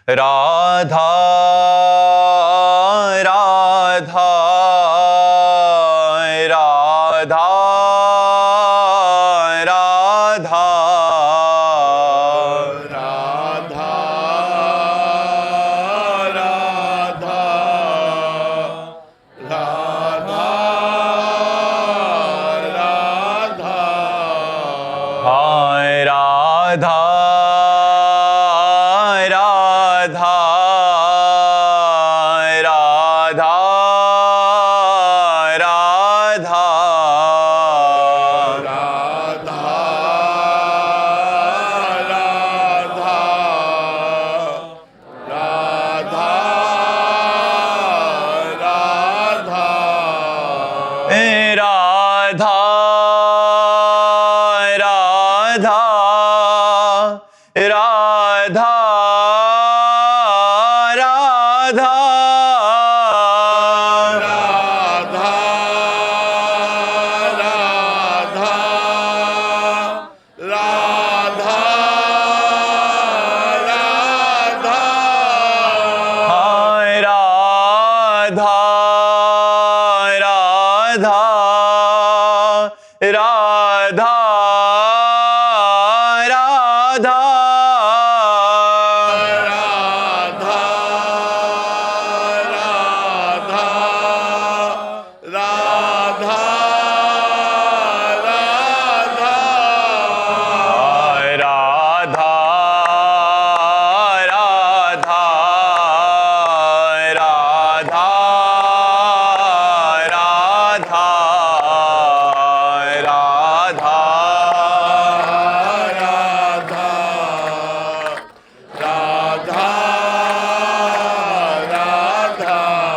राधा राधा राधा राधा राधा राधा राधा राधा हाय राधा राधा राधा राधा राधा राधा राधा राधा राधा राधा राधा राधा राधा राधा राधा राधा हाय राधा राधा राधा राधा राधा राधा राधा राधा हाय राधा राधा राधा राधा राधा राधा राधा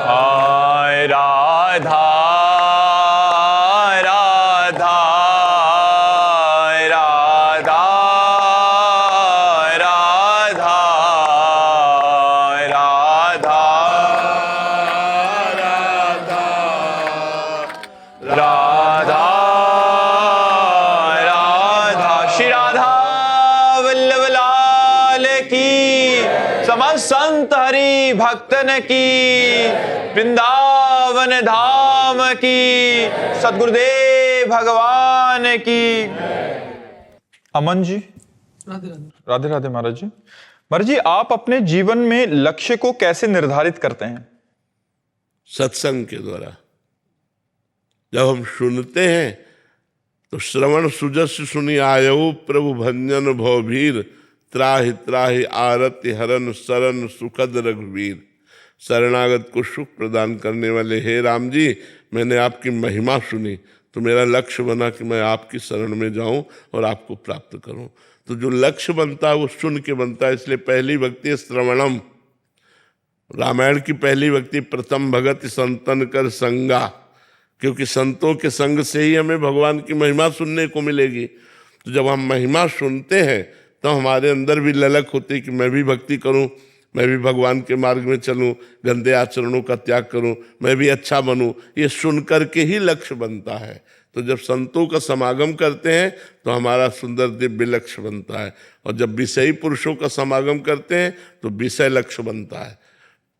हाय राधा राधा राधा राधा राधा राधा राधा श्री राधा वल्लभ लाल की, समस्त संत हरि भक्तन की, वृंदावन धाम की, सद्गुरुदेव भगवान की। अमन जी, राधे राधे महाराज जी। महाराज जी, आप अपने जीवन में लक्ष्य को कैसे निर्धारित करते हैं? सत्संग के द्वारा। जब हम सुनते हैं तो श्रवण सुजस सुनी आयु प्रभु भंजन भवभीर, त्राहि त्राहि आरति हरन शरण सुखद रघुवीर। शरणागत को सुख प्रदान करने वाले हे राम जी, मैंने आपकी महिमा सुनी तो मेरा लक्ष्य बना कि मैं आपकी शरण में जाऊं और आपको प्राप्त करूं। तो जो लक्ष्य बनता है वो सुन के बनता है। इसलिए पहली भक्ति श्रवणम, रामायण की पहली भक्ति प्रथम भगत संतन कर संगा, क्योंकि संतों के संग से ही हमें भगवान की महिमा सुनने को मिलेगी। तो जब हम महिमा सुनते हैं तो हमारे अंदर भी ललक होती है कि मैं भी भक्ति करूं, मैं भी भगवान के मार्ग में चलूं, गंदे आचरणों का त्याग करूं, मैं भी अच्छा बनूं। ये सुन करके ही लक्ष्य बनता है। तो जब संतों का समागम करते हैं तो हमारा सुंदर दिव्य लक्ष्य बनता है, और जब विषयी पुरुषों का समागम करते हैं तो विषय लक्ष्य बनता है।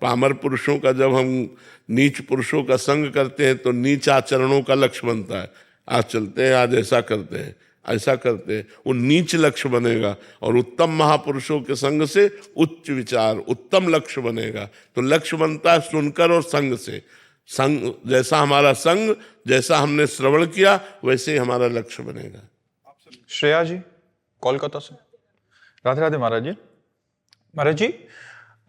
पामर पुरुषों का जब हम नीच पुरुषों का संग करते हैं तो नीच आचरणों का लक्ष्य बनता है। आज चलते हैं, आज ऐसा करते हैं, ऐसा करते हैं, वो नीच लक्ष्य बनेगा। और उत्तम महापुरुषों के संग से उच्च विचार, उत्तम लक्ष्य बनेगा। तो लक्ष्य बनता है सुनकर और संग से। संग जैसा हमारा संग, जैसा हमने श्रवण किया, वैसे ही हमारा लक्ष्य बनेगा। श्रेया जी, कोलकाता से। राधे राधे महाराज जी। महाराज जी,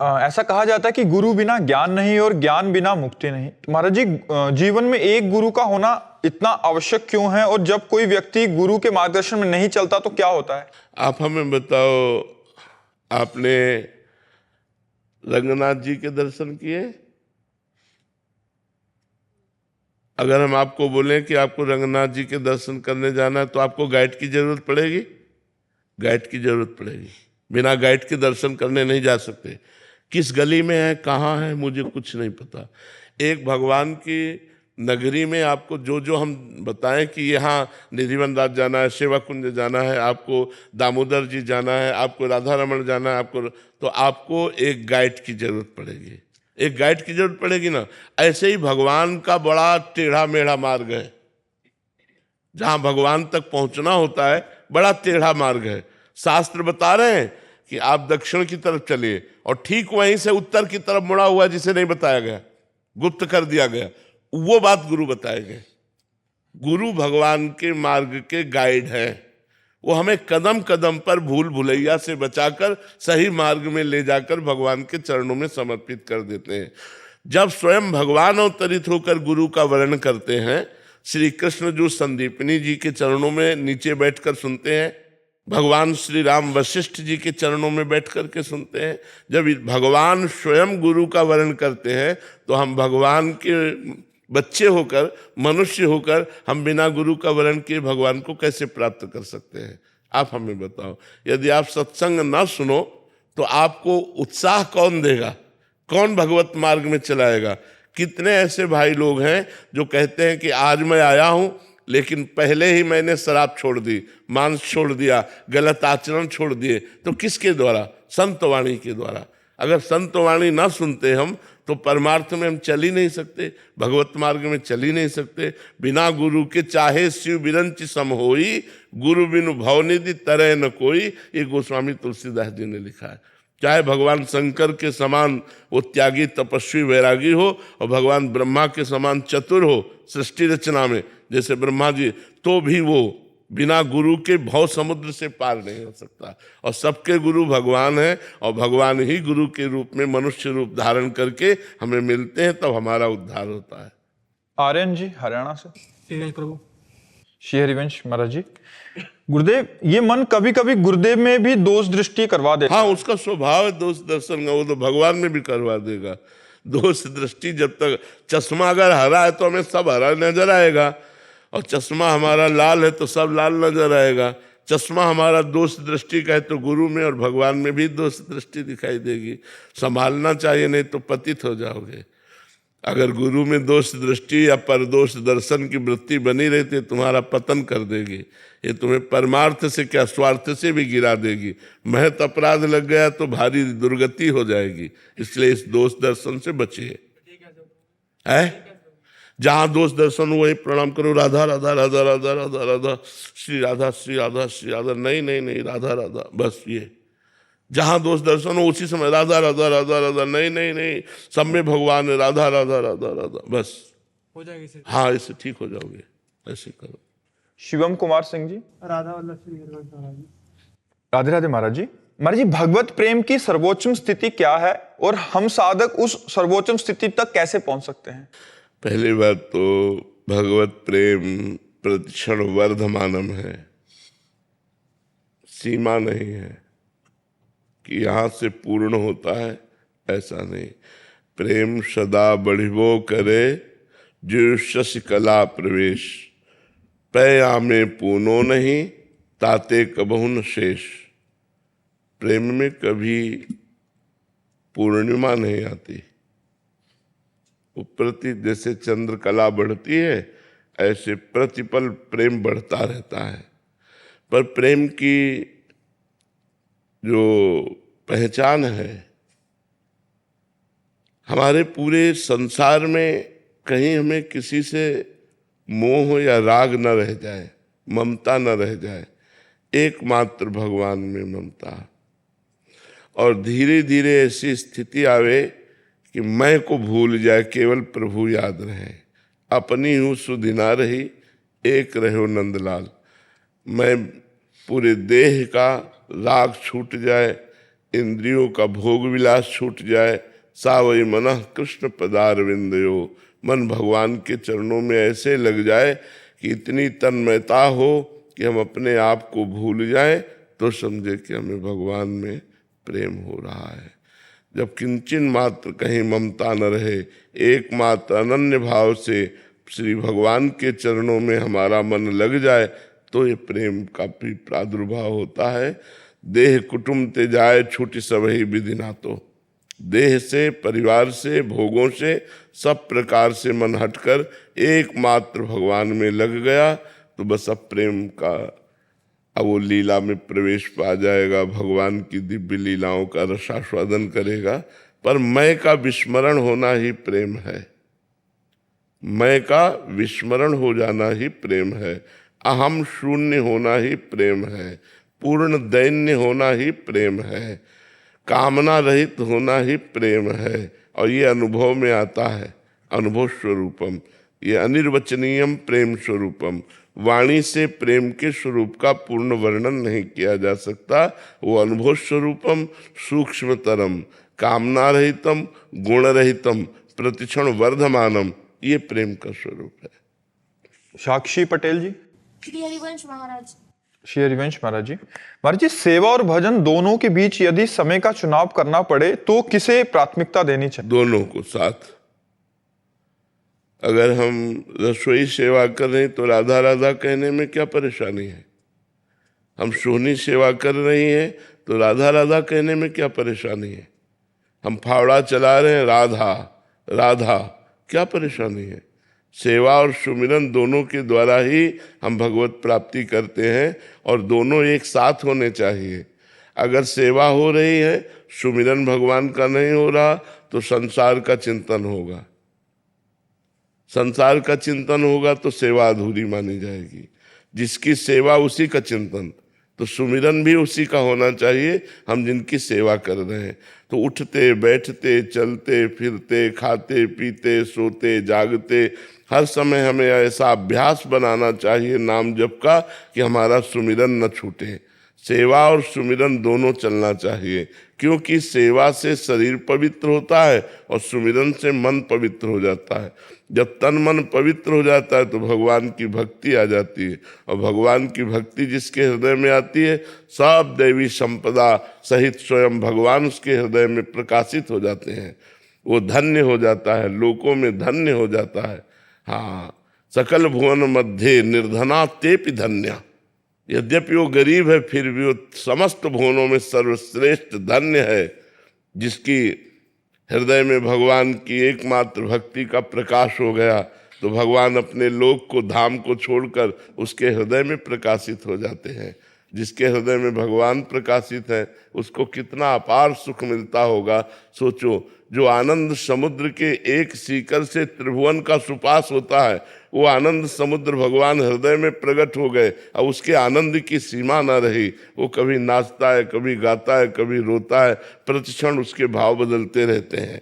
ऐसा कहा जाता है कि गुरु बिना ज्ञान नहीं और ज्ञान बिना मुक्ति नहीं। तो महाराज जी, जीवन में एक गुरु का होना इतना आवश्यक क्यों है, और जब कोई व्यक्ति गुरु के मार्गदर्शन में नहीं चलता तो क्या होता है? आप हमें बताओ, आपने रंगनाथ जी के दर्शन किए? अगर हम आपको बोलें कि आपको रंगनाथ जी के दर्शन करने जाना है तो आपको गाइड की जरूरत पड़ेगी? गाइड की जरूरत पड़ेगी। बिना गाइड के दर्शन करने नहीं जा सकते। किस गली में है, कहाँ है, मुझे कुछ नहीं पता। एक भगवान की नगरी में आपको जो जो हम बताएं कि यहाँ निधिवन राज जाना है, सेवा कुंज जाना है, आपको दामोदर जी जाना है, आपको राधा रमण जाना है, तो आपको एक गाइड की जरूरत पड़ेगी, एक गाइड की जरूरत पड़ेगी ना। ऐसे ही भगवान का बड़ा टेढ़ा मेढ़ा मार्ग है, जहां भगवान तक पहुंचना होता है बड़ा टेढ़ा मार्ग है। शास्त्र बता रहे हैं कि आप दक्षिण की तरफ चलिए, और ठीक वहीं से उत्तर की तरफ मुड़ा हुआ जिसे नहीं बताया गया, गुप्त कर दिया गया, वो बात गुरु बताए गए। गुरु भगवान के मार्ग के गाइड हैं, वो हमें कदम कदम पर भूल भुलैया से बचाकर सही मार्ग में ले जाकर भगवान के चरणों में समर्पित कर देते हैं। जब स्वयं भगवान अवतरित होकर गुरु का वर्णन करते हैं, श्री कृष्ण जो संदीपनी जी के चरणों में नीचे बैठकर सुनते हैं, भगवान श्री राम वशिष्ठ जी के चरणों में बैठ करके सुनते हैं, जब भगवान स्वयं गुरु का वर्णन करते हैं, तो हम भगवान के बच्चे होकर, मनुष्य होकर, हम बिना गुरु का वर्णन किए भगवान को कैसे प्राप्त कर सकते हैं? आप हमें बताओ। यदि आप सत्संग ना सुनो तो आपको उत्साह कौन देगा? कौन भगवत मार्ग में चलाएगा? कितने ऐसे भाई लोग हैं जो कहते हैं कि आज मैं आया हूं, लेकिन पहले ही मैंने शराब छोड़ दी, मांस छोड़ दिया, गलत आचरण छोड़ दिए। तो किसके द्वारा? संत वाणी के द्वारा। अगर संत वाणी ना सुनते हम तो परमार्थ में हम चल ही नहीं सकते, भगवत मार्ग में चल ही नहीं सकते। बिना गुरु के चाहे शिव बिरंच सम होई, गुरु बिनु भवनिधि तरह न कोई, ये गोस्वामी तुलसीदास जी ने लिखा है। चाहे भगवान शंकर के समान वो त्यागी तपस्वी वैरागी हो, और भगवान ब्रह्मा के समान चतुर हो सृष्टि रचना में, जैसे ब्रह्मा जी, तो भी वो बिना गुरु के भव समुद्र से पार नहीं हो सकता। और सबके गुरु भगवान हैं, और भगवान ही गुरु के रूप में मनुष्य रूप धारण करके हमें मिलते हैं, तब हमारा उद्धार होता है। आर्यन जी हरियाणा से। प्रभु श्री हरिवंश महाराज जी, गुरुदेव, ये मन कभी कभी गुरुदेव में भी दोष दृष्टि करवा देता। हाँ, उसका स्वभाव है दोष दर्शन का, वो तो भगवान में भी करवा देगा दोष दृष्टि। जब तक चश्मा अगर हरा है तो हमें सब हरा नजर आएगा, और चश्मा हमारा लाल है तो सब लाल नजर आएगा। चश्मा हमारा दोष दृष्टि का है तो गुरु में और भगवान में भी दोष दृष्टि दिखाई देगी। संभालना चाहिए, नहीं तो पतित हो जाओगे। अगर गुरु में दोष दृष्टि या परदोष दर्शन की वृत्ति बनी रहती है, तुम्हारा पतन कर देगी। ये तुम्हें परमार्थ से क्या स्वार्थ से भी गिरा देगी। महत अपराध लग गया तो भारी दुर्गति हो जाएगी। इसलिए इस दोष दर्शन से बचिए। है जहां दोष दर्शन वही प्रणाम करो, राधा राधा राधा राधा राधा राधा, श्री राधा श्री राधा श्री राधा, नहीं नहीं नहीं, राधा राधा, बस ये। जहां दोष दर्शन हो उसी समय राधा राधा राधा राधा, नहीं नहीं नहीं, सब में भगवान है, राधा राधा राधा राधा, बस हो जाएगी। हाँ, इससे ठीक हो जाओगे, ऐसे करो। शिवम कुमार सिंह जी। राधा वल्लभ श्री हरिवंश महाराज जी। राधे राधे महाराज जी। महाराज जी, भगवत प्रेम की सर्वोच्चम स्थिति क्या है, और हम साधक उस सर्वोच्चम स्थिति तक कैसे पहुंच सकते हैं? पहली बात तो भगवत प्रेम प्रतिक्षण वर्धमानम है, सीमा नहीं है कि यहाँ से पूर्ण होता है, ऐसा नहीं। प्रेम सदा बढ़िबो करे, जो शश कला प्रवेश, पया में पूनो नहीं, ताते कबहु न शेष। प्रेम में कभी पूर्णिमा नहीं आती। प्रति जैसे चंद्रकला बढ़ती है, ऐसे प्रतिपल प्रेम बढ़ता रहता है। पर प्रेम की जो पहचान है, हमारे पूरे संसार में कहीं हमें किसी से मोह या राग न रह जाए, ममता न रह जाए, एकमात्र भगवान में ममता। और धीरे धीरे ऐसी स्थिति आवे कि मैं को भूल जाए, केवल प्रभु याद रहे। अपनी हूँ सुधिना रही, एक रहो नंदलाल। मैं पूरे देह का राग छूट जाए, इंद्रियों का भोग विलास छूट जाए। सावई मनः कृष्ण पदार विंदयो, मन भगवान के चरणों में ऐसे लग जाए कि इतनी तन्मयता हो कि हम अपने आप को भूल जाएं, तो समझे कि हमें भगवान में प्रेम हो रहा है। जब किंचन मात्र कहीं ममता न रहे, एकमात्र अनन्य भाव से श्री भगवान के चरणों में हमारा मन लग जाए, तो ये प्रेम का भी प्रादुर्भाव होता है। देह कुटुम ते जाए, छूटी सबही विधि ना तो। देह से, परिवार से, भोगों से, सब प्रकार से मन हटकर एकमात्र भगवान में लग गया तो बस अब प्रेम का, अब वो लीला में प्रवेश पा जाएगा, भगवान की दिव्य लीलाओं का रसास्वादन करेगा। पर मैं का विस्मरण होना ही प्रेम है, मैं का विस्मरण हो जाना ही प्रेम है, अहम शून्य होना ही प्रेम है, पूर्ण दैन्य होना ही प्रेम है, कामना रहित होना ही प्रेम है। और ये अनुभव में आता है, अनुभव स्वरूपम, ये अनिर्वचनीयम प्रेम स्वरूपम। वाणी से प्रेम के स्वरूप का पूर्ण वर्णन नहीं किया जा सकता। वो अनुभव स्वरूपम, सूक्ष्मतरम, कामना रहितम, गुण रहितम, प्रतिक्षण वर्धमानम, ये प्रेम का स्वरूप है। साक्षी पटेल जी। श्री हरिवंश महाराज। श्री हरिवंश महाराज जी। महाराज जी, सेवा और भजन दोनों के बीच यदि समय का चुनाव करना पड़े तो किसे प्राथमिकता देनी चाहिए? दोनों को साथ। अगर हम रसोई सेवा कर रहे हैं तो राधा राधा कहने में क्या परेशानी है? हम सोहनी सेवा कर रही हैं तो राधा राधा कहने में क्या परेशानी है? हम फावड़ा चला रहे हैं, राधा राधा, क्या परेशानी है? सेवा और सुमिरन दोनों के द्वारा ही हम भगवत प्राप्ति करते हैं और दोनों एक साथ होने चाहिए। अगर सेवा हो रही है, सुमिरन भगवान का नहीं हो रहा तो संसार का चिंतन होगा, संसार का चिंतन होगा तो सेवा अधूरी मानी जाएगी। जिसकी सेवा उसी का चिंतन, तो सुमिरन भी उसी का होना चाहिए। हम जिनकी सेवा कर रहे हैं तो उठते बैठते चलते फिरते खाते पीते सोते जागते हर समय हमें ऐसा अभ्यास बनाना चाहिए नाम जप का कि हमारा सुमिरन न छूटे। सेवा और सुमिरन दोनों चलना चाहिए, क्योंकि सेवा से शरीर पवित्र होता है और सुमिरन से मन पवित्र हो जाता है। जब तन मन पवित्र हो जाता है तो भगवान की भक्ति आ जाती है, और भगवान की भक्ति जिसके हृदय में आती है, सब दैवी संपदा सहित स्वयं भगवान उसके हृदय में प्रकाशित हो जाते हैं। वो धन्य हो जाता है, लोकों में धन्य हो जाता है। हाँ, सकल भुवन मध्य निर्धना तेपि धन्या। यद्यपि वो गरीब है फिर भी वो समस्त भुवनों में सर्वश्रेष्ठ धन्य है, जिसकी हृदय में भगवान की एकमात्र भक्ति का प्रकाश हो गया तो भगवान अपने लोक को, धाम को छोड़कर उसके हृदय में प्रकाशित हो जाते हैं। जिसके हृदय में भगवान प्रकाशित है उसको कितना अपार सुख मिलता होगा। सोचो, जो आनंद समुद्र के एक सीकर से त्रिभुवन का सुपास होता है, वो आनंद समुद्र भगवान हृदय में प्रकट हो गए और उसके आनंद की सीमा न रही। वो कभी नाचता है, कभी गाता है, कभी रोता है, प्रतिक्षण उसके भाव बदलते रहते हैं।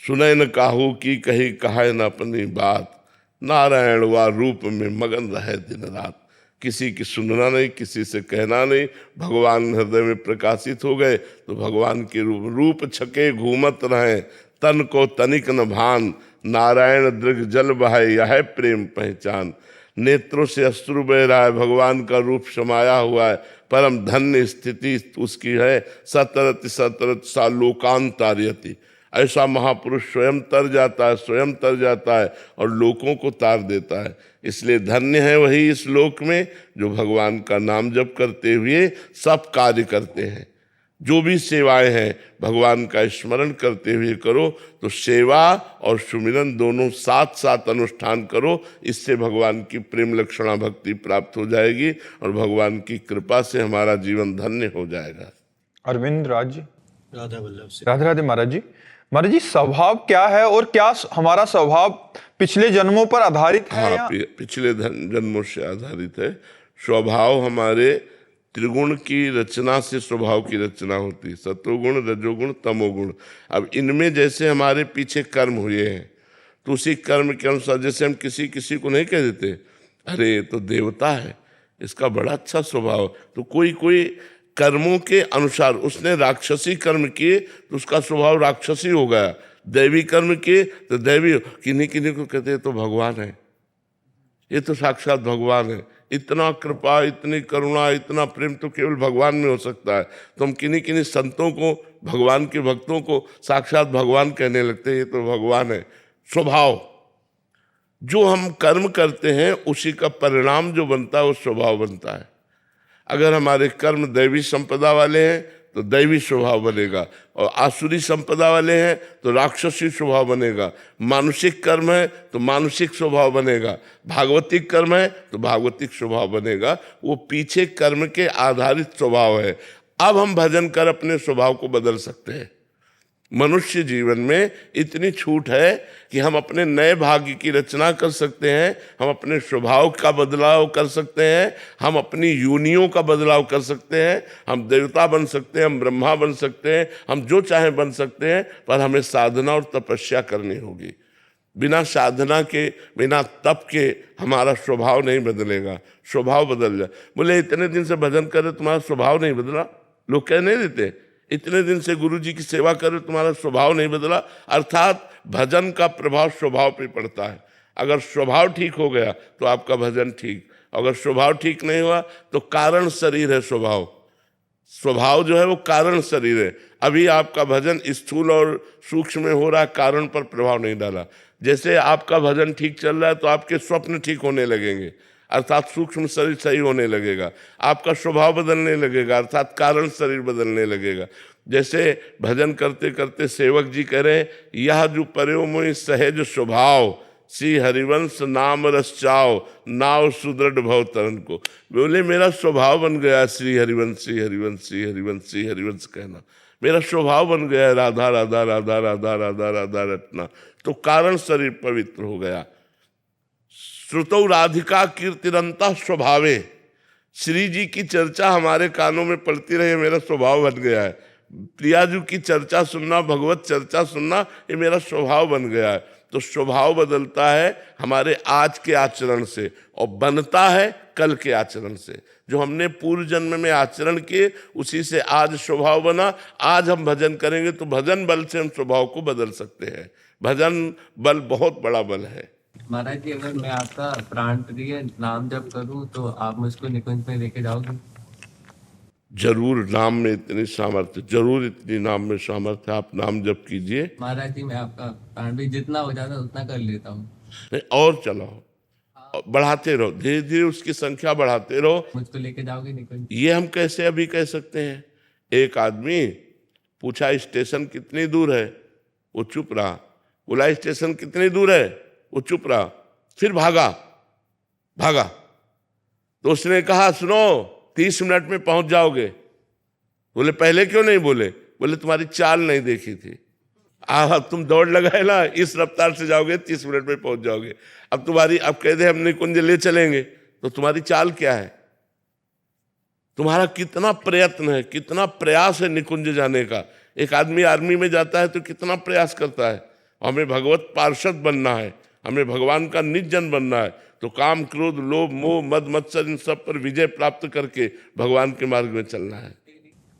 सुने न काहू की कही कहे न अपनी बात, नारायण वा रूप में मगन रहे दिन रात। किसी की सुनना नहीं, किसी से कहना नहीं, भगवान हृदय में प्रकाशित हो गए तो भगवान के रूप छके घूमत रहे, तन को तनिक न भान, नारायण दृग जल बहाय यह प्रेम पहचान। नेत्रों से अश्रु बह रहा है, भगवान का रूप समाया हुआ है, परम धन्य स्थिति उसकी है। सतरत सतरत सा लोकांतार्यति, ऐसा महापुरुष स्वयं तर जाता है, स्वयं तर जाता है और लोकों को तार देता है। इसलिए धन्य है वही इस लोक में जो भगवान का नाम जप करते हुए सब कार्य करते हैं। जो भी सेवाएं हैं भगवान का स्मरण करते हुए करो, तो सेवा और सुमिरन दोनों साथ साथ अनुष्ठान करो। इससे भगवान की प्रेम लक्षणा भक्ति प्राप्त हो जाएगी और भगवान की कृपा से हमारा जीवन धन्य हो जाएगा। अरविंद राज जी। राधा वल्लभ से। राधे राधे महाराज जी। महाराज जी, स्वभाव क्या है और क्या हमारा स्वभाव पिछले जन्मों पर आधारित है? हाँ, पिछले जन्मों से आधारित है। स्वभाव हमारे त्रिगुण की रचना से स्वभाव की रचना होती है, सतोगुण, रजोगुण, तमोगुण। अब इनमें जैसे हमारे पीछे कर्म हुए हैं तो उसी कर्म के अनुसार, जैसे हम किसी किसी को नहीं कह देते अरे ये तो देवता है, इसका बड़ा अच्छा स्वभाव, तो कोई कोई कर्मों के अनुसार उसने राक्षसी कर्म किए तो उसका स्वभाव राक्षसी हो गया, दैवी कर्म किए तो दैवी। किन्हीं किन्हीं को कहते हैं तो भगवान है, ये तो साक्षात भगवान है। इतना कृपा, इतनी करुणा, इतना प्रेम तो केवल भगवान में हो सकता है। तो हम किन्हीं किन्हीं संतों को, भगवान के भक्तों को साक्षात भगवान कहने लगते हैं, ये तो भगवान है। स्वभाव, जो हम कर्म करते हैं उसी का परिणाम जो बनता है वो स्वभाव बनता है। अगर हमारे कर्म दैवी संपदा वाले हैं तो दैवी स्वभाव बनेगा, और आसुरी संपदा वाले हैं तो राक्षसी स्वभाव बनेगा, मानसिक कर्म है तो मानसिक स्वभाव बनेगा, भागवतिक कर्म है तो भागवतिक स्वभाव बनेगा। वो पीछे कर्म के आधारित स्वभाव है। अब हम भजन कर अपने स्वभाव को बदल सकते हैं। मनुष्य जीवन में इतनी छूट है कि हम अपने नए भाग्य की रचना कर सकते हैं, हम अपने स्वभाव का बदलाव कर सकते हैं, हम अपनी योनियों का बदलाव कर सकते हैं, हम देवता बन सकते हैं, हम ब्रह्मा बन सकते हैं, हम जो चाहें बन सकते हैं, पर हमें साधना और तपस्या करनी होगी। बिना साधना के, बिना तप के हमारा स्वभाव नहीं बदलेगा। स्वभाव बदल जाए। बोले इतने दिन से भजन करे तुम्हारा स्वभाव नहीं बदला, लोग कह नहीं देते इतने दिन से गुरु जी की सेवा करे तुम्हारा स्वभाव नहीं बदला। अर्थात भजन का प्रभाव स्वभाव पे पड़ता है। अगर स्वभाव ठीक हो गया तो आपका भजन ठीक, अगर स्वभाव ठीक नहीं हुआ तो कारण शरीर है स्वभाव। स्वभाव जो है वो कारण शरीर है। अभी आपका भजन स्थूल और सूक्ष्म में हो रहा है, कारण पर प्रभाव नहीं डाला। जैसे आपका भजन ठीक चल रहा है तो आपके स्वप्न ठीक होने लगेंगे, अर्थात सूक्ष्म शरीर सही होने लगेगा, आपका स्वभाव बदलने लगेगा, अर्थात कारण शरीर बदलने लगेगा। जैसे भजन करते करते सेवक जी कह रहे, यह जो पर्यो मोहि सहज स्वभाव, श्री हरिवंश नाम रस चाओ, नाव सुदृढ़ भव तरन को। बोले मेरा स्वभाव बन गया श्री हरिवंश, श्री हरिवंश, श्री हरिवंश, श्री हरिवंश कहना मेरा स्वभाव बन गया है। राधा राधा राधा राधा राधा राधा रटना, तो कारण शरीर पवित्र हो गया। श्रुतौ राधिका कीर्तिरंता स्वभावे, श्री जी की चर्चा हमारे कानों में पड़ती रहे, मेरा स्वभाव बन गया है। प्रियाजू की चर्चा सुनना, भगवत चर्चा सुनना, ये मेरा स्वभाव बन गया है। तो स्वभाव बदलता है हमारे आज के आचरण से और बनता है कल के आचरण से। जो हमने पूर्व जन्म में आचरण किए उसी से आज स्वभाव बना। आज हम भजन करेंगे तो भजन बल से हम स्वभाव को बदल सकते हैं। भजन बल बहुत बड़ा बल है। महाराज जी, अगर मैं आपका प्राण प्रिय नाम जप करूं तो आप मुझको निकुंज में लेके जाओगे? जरूर, नाम में इतनी सामर्थ्य, जरूर इतनी नाम में सामर्थ्य। आप नाम जप कीजिए। महाराज जी, मैं आपका प्राण भी जितना हो जाता है उतना कर लेता हूँ। नहीं, और चलाओ, बढ़ाते रहो, धीरे धीरे उसकी संख्या बढ़ाते रहो। मुझको लेके जाओगे निकुंज? ये हम कैसे अभी कह सकते हैं? एक आदमी पूछा स्टेशन कितनी दूर है, वो चुप रहा। बोला स्टेशन कितनी दूर है, वो चुप रहा। फिर भागा। तो उसने कहा सुनो 30 मिनट में पहुंच जाओगे। बोले पहले क्यों नहीं बोले? बोले तुम्हारी चाल नहीं देखी थी। तुम दौड़ लगाए ना, इस रफ्तार से जाओगे 30 मिनट में पहुंच जाओगे। अब कह दे हम निकुंज ले चलेंगे, तो तुम्हारी चाल क्या है? तुम्हारा कितना प्रयत्न है, कितना प्रयास है निकुंज जाने का। एक आदमी आर्मी में जाता है तो कितना प्रयास करता है। हमें भगवत पार्षद बनना है, हमें भगवान का निज जन बनना है, तो काम क्रोध लोभ मोह मद मत्सर इन सब पर विजय प्राप्त करके भगवान के मार्ग में चलना है।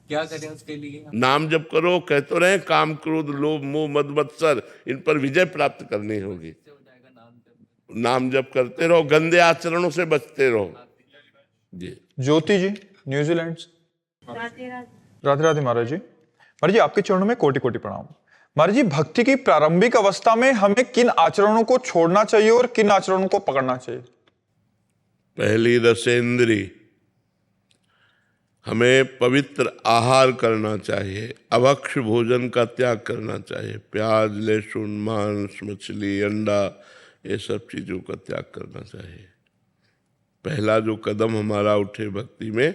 क्या करें उसके लिए? नाम जप करो, कहते रहे काम क्रोध लोभ मोह मद मत्सर इन पर विजय प्राप्त करनी होगी। नाम जप करते रहो, गंदे आचरणों से बचते रहो। जी ज्योति जी न्यूजीलैंड से। राधे राधे। राधे राधे महाराज जी। महाराज जी आपके चरणों में कोटि कोटि प्रणाम। महाराज जी, भक्ति की प्रारंभिक अवस्था में हमें किन आचरणों को छोड़ना चाहिए और किन आचरणों को पकड़ना चाहिए? पहली रसेंद्री, हमें पवित्र आहार करना चाहिए, अभक्ष्य भोजन का त्याग करना चाहिए। प्याज लहसुन मांस मछली अंडा ये सब चीज़ों का त्याग करना चाहिए। पहला जो कदम हमारा उठे भक्ति में,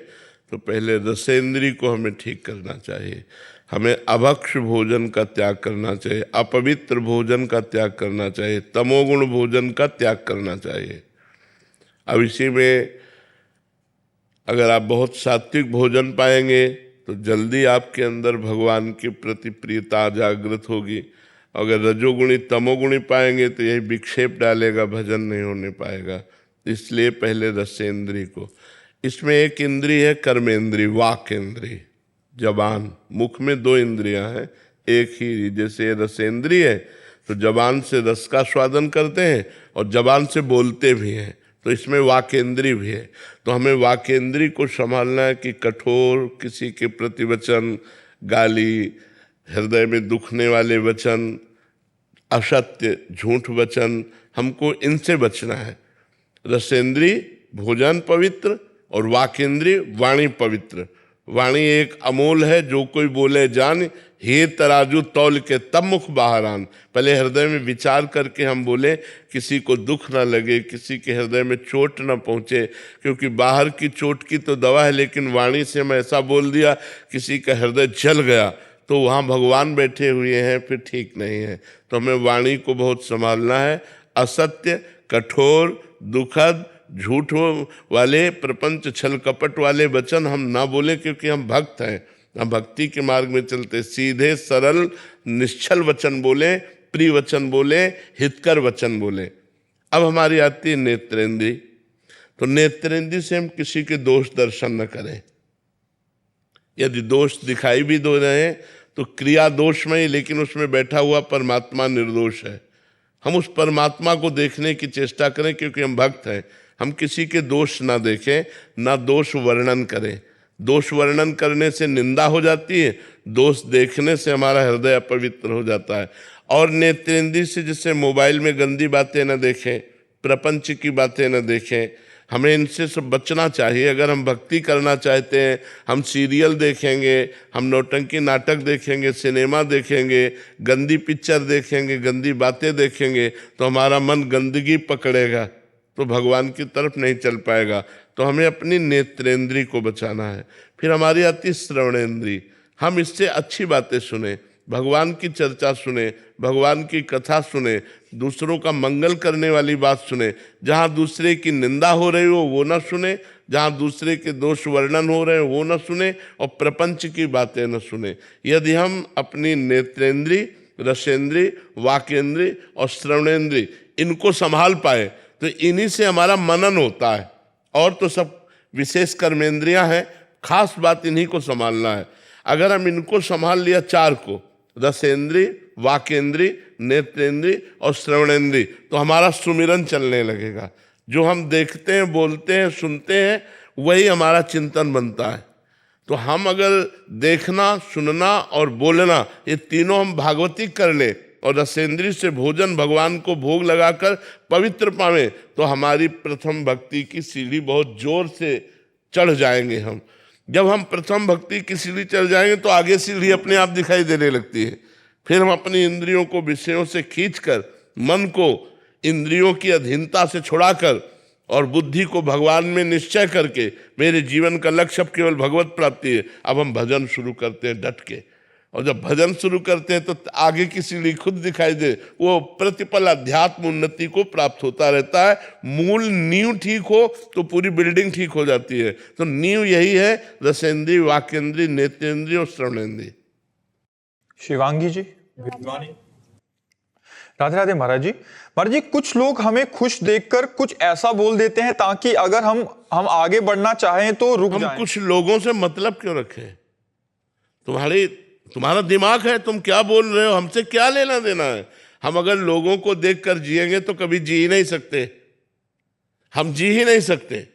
तो पहले रसेंद्री को हमें ठीक करना चाहिए। हमें अभक्ष्य भोजन का त्याग करना चाहिए, अपवित्र भोजन का त्याग करना चाहिए, तमोगुण भोजन का त्याग करना चाहिए। अब इसी में अगर आप बहुत सात्विक भोजन पाएंगे तो जल्दी आपके अंदर भगवान के प्रति प्रियता जागृत होगी। अगर रजोगुणी तमोगुणी पाएंगे तो यही विक्षेप डालेगा, भजन नहीं होने पाएगा। इसलिए पहले रसेंद्री को। इसमें एक इंद्री है कर्मेंद्री, वाक इंद्री, जबान। मुख में 2 इंद्रियां हैं, एक ही। जैसे रसेंद्री है तो जबान से रस का स्वादन करते हैं और जबान से बोलते भी हैं, तो इसमें वाकेंद्री भी है। तो हमें वाकेंद्री को संभालना है कि कठोर किसी के प्रति वचन, गाली, हृदय में दुखने वाले वचन, असत्य झूठ वचन, हमको इनसे बचना है। रसेंद्री भोजन पवित्र और वाकेंद्री वाणी पवित्र, वाणी एक अमोल है, जो कोई बोले जान, हे तराजू तौल के तब मुख बाहर आन। पहले हृदय में विचार करके हम बोले, किसी को दुख ना लगे, किसी के हृदय में चोट ना पहुँचे, क्योंकि बाहर की चोट की तो दवा है, लेकिन वाणी से हम ऐसा बोल दिया किसी का हृदय जल गया तो वहाँ भगवान बैठे हुए हैं, फिर ठीक नहीं है। तो हमें वाणी को बहुत संभालना है। असत्य, कठोर, दुखद, झूठ वाले, प्रपंच, छल कपट वाले वचन हम ना बोले, क्योंकि हम भक्त हैं, हम भक्ति के मार्ग में चलते। सीधे सरल निश्चल वचन बोले, प्रिय वचन बोले, हितकर वचन बोले। अब हमारी आती है नेत्रेंद्री। तो नेत्रेंद्री से हम किसी के दोष दर्शन न करें। यदि दोष दिखाई भी दे रहे हैं तो क्रिया दोषमय, लेकिन उसमें बैठा हुआ परमात्मा निर्दोष है। हम उस परमात्मा को देखने की चेष्टा करें, क्योंकि हम भक्त हैं। हम किसी के दोष ना देखें, ना दोष वर्णन करें। दोष वर्णन करने से निंदा हो जाती है, दोष देखने से हमारा हृदय अपवित्र हो जाता है। और नेत्रेंद्रिय से जैसे मोबाइल में गंदी बातें न देखें, प्रपंच की बातें न देखें, हमें इनसे सब बचना चाहिए। अगर हम भक्ति करना चाहते हैं, हम सीरियल देखेंगे, हम नौटंकी नाटक देखेंगे, सिनेमा देखेंगे, गंदी पिक्चर देखेंगे, गंदी बातें देखेंगे, तो हमारा मन गंदगी पकड़ेगा, तो भगवान की तरफ नहीं चल पाएगा। तो हमें अपनी नेत्रेंद्री को बचाना है। फिर हमारी आती श्रवणेंद्री। हम इससे अच्छी बातें सुने, भगवान की चर्चा सुने, भगवान की कथा सुने, दूसरों का मंगल करने वाली बात सुने। जहाँ दूसरे की निंदा हो रही हो वो ना सुने, जहाँ दूसरे के दोष वर्णन हो रहे हो वो ना सुने, और प्रपंच की बातें न सुने। यदि हम अपनी नेत्रेंद्री, रसेंद्री, वाकेंद्री और श्रवणेंद्री इनको संभाल पाए तो इन्हीं से हमारा मनन होता है। और तो सब विशेष कर्मेंद्रियां हैं, खास बात इन्हीं को संभालना है। अगर हम इनको संभाल लिया, चार को, रसेंद्री, वाकेंद्री, नेत्रेंद्री और श्रवणेंद्री, तो हमारा सुमिरन चलने लगेगा। जो हम देखते हैं, बोलते हैं, सुनते हैं, वही हमारा चिंतन बनता है। तो हम अगर देखना, सुनना और बोलना ये तीनों हम भागवतिक कर ले और रसेंद्री से भोजन भगवान को भोग लगाकर पवित्र पावें, तो हमारी प्रथम भक्ति की सीढ़ी बहुत जोर से चढ़ जाएंगे हम। जब हम प्रथम भक्ति की सीढ़ी चढ़ जाएंगे तो आगे सीढ़ी अपने आप दिखाई देने लगती है। फिर हम अपनी इंद्रियों को विषयों से खींचकर, मन को इंद्रियों की अधीनता से छुड़ाकर और बुद्धि को भगवान में निश्चय करके, मेरे जीवन का लक्ष्य अब केवल भगवत प्राप्ति है, अब हम भजन शुरू करते हैं डट के। और जब भजन शुरू करते हैं तो आगे की सीढ़ी खुद दिखाई दे। वो प्रतिपल अध्यात्म उन्नति को प्राप्त होता रहता है। मूल नींव ठीक हो तो पूरी बिल्डिंग ठीक हो जाती है। तो नींव यही है, रसेंद्री, वाकेंद्री, नेत्रेंद्री और श्रवणेंद्री। शिवांगी जी, विद्वानी। राधे राधे महाराज जी। महाराज जी, कुछ लोग हमें खुश देखकर कुछ ऐसा बोल देते हैं ताकि अगर हम आगे बढ़ना चाहें तो रुक जाएं। हम कुछ लोगों से मतलब क्यों रखें? तुम्हारा दिमाग है, तुम क्या बोल रहे हो, हमसे क्या लेना देना है? हम अगर लोगों को देखकर जिएंगे तो कभी जी ही नहीं सकते, हम जी ही नहीं सकते।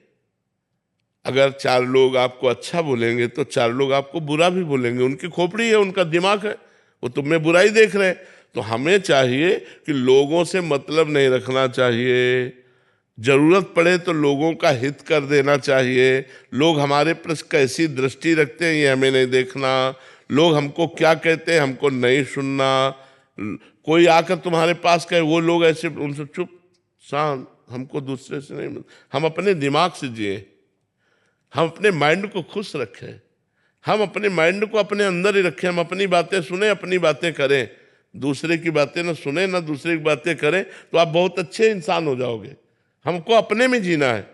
अगर चार लोग आपको अच्छा बोलेंगे तो चार लोग आपको बुरा भी बोलेंगे। उनकी खोपड़ी है, उनका दिमाग है, वो तुम में बुराई देख रहे हैं। तो हमें चाहिए कि लोगों से मतलब नहीं रखना चाहिए। जरूरत पड़े तो लोगों का हित कर देना चाहिए। लोग हमारे पर कैसी दृष्टि रखते हैं ये हमें नहीं देखना। लोग हमको क्या कहते हैं हमको नहीं सुनना। कोई आकर तुम्हारे पास कहे, वो लोग ऐसे, उनसे चुप शांत, हमको दूसरे से नहीं। हम अपने दिमाग से जिए, हम अपने माइंड को खुश रखें, हम अपने माइंड को अपने अंदर ही रखें। हम अपनी बातें सुने, अपनी बातें करें, दूसरे की बातें ना सुने ना दूसरे की बातें करें, तो आप बहुत अच्छे इंसान हो जाओगे। हमको अपने में जीना है।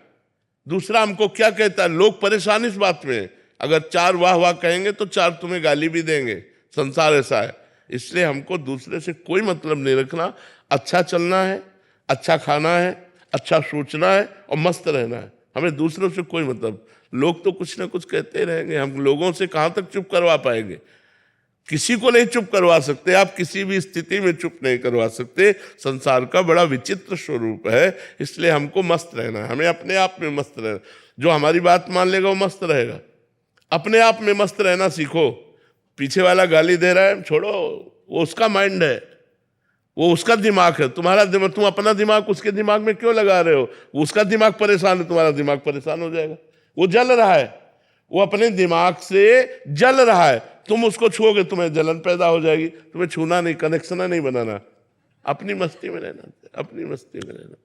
दूसरा हमको क्या कहता है, लोग परेशान इस बात में। अगर चार वाह वाह कहेंगे तो चार तुम्हें गाली भी देंगे। संसार ऐसा है। इसलिए हमको दूसरे से कोई मतलब नहीं रखना। अच्छा चलना है, अच्छा खाना है, अच्छा सोचना है और मस्त रहना है। हमें दूसरों से कोई मतलब। लोग तो कुछ ना कुछ कहते रहेंगे, हम लोगों से कहाँ तक चुप करवा पाएंगे? किसी को नहीं चुप करवा सकते आप, किसी भी स्थिति में चुप नहीं करवा सकते। संसार का बड़ा विचित्र स्वरूप है। इसलिए हमको मस्त रहना है, हमें अपने आप में मस्त रहना। जो हमारी बात मान लेगा वो मस्त रहेगा। अपने आप में मस्त रहना सीखो। पीछे वाला गाली दे रहा है, छोड़ो, वो उसका माइंड है, वो उसका दिमाग है। तुम्हारा दिमाग, तुम अपना दिमाग उसके दिमाग में क्यों लगा रहे हो? उसका दिमाग परेशान है, तुम्हारा दिमाग परेशान हो जाएगा। वो जल रहा है, वो अपने दिमाग से जल रहा है, तुम उसको छुओगे तुम्हें जलन पैदा हो जाएगी, तुम्हें छूना नहीं, कनेक्शन नहीं बनाना, अपनी मस्ती में रहना, अपनी मस्ती में रहना।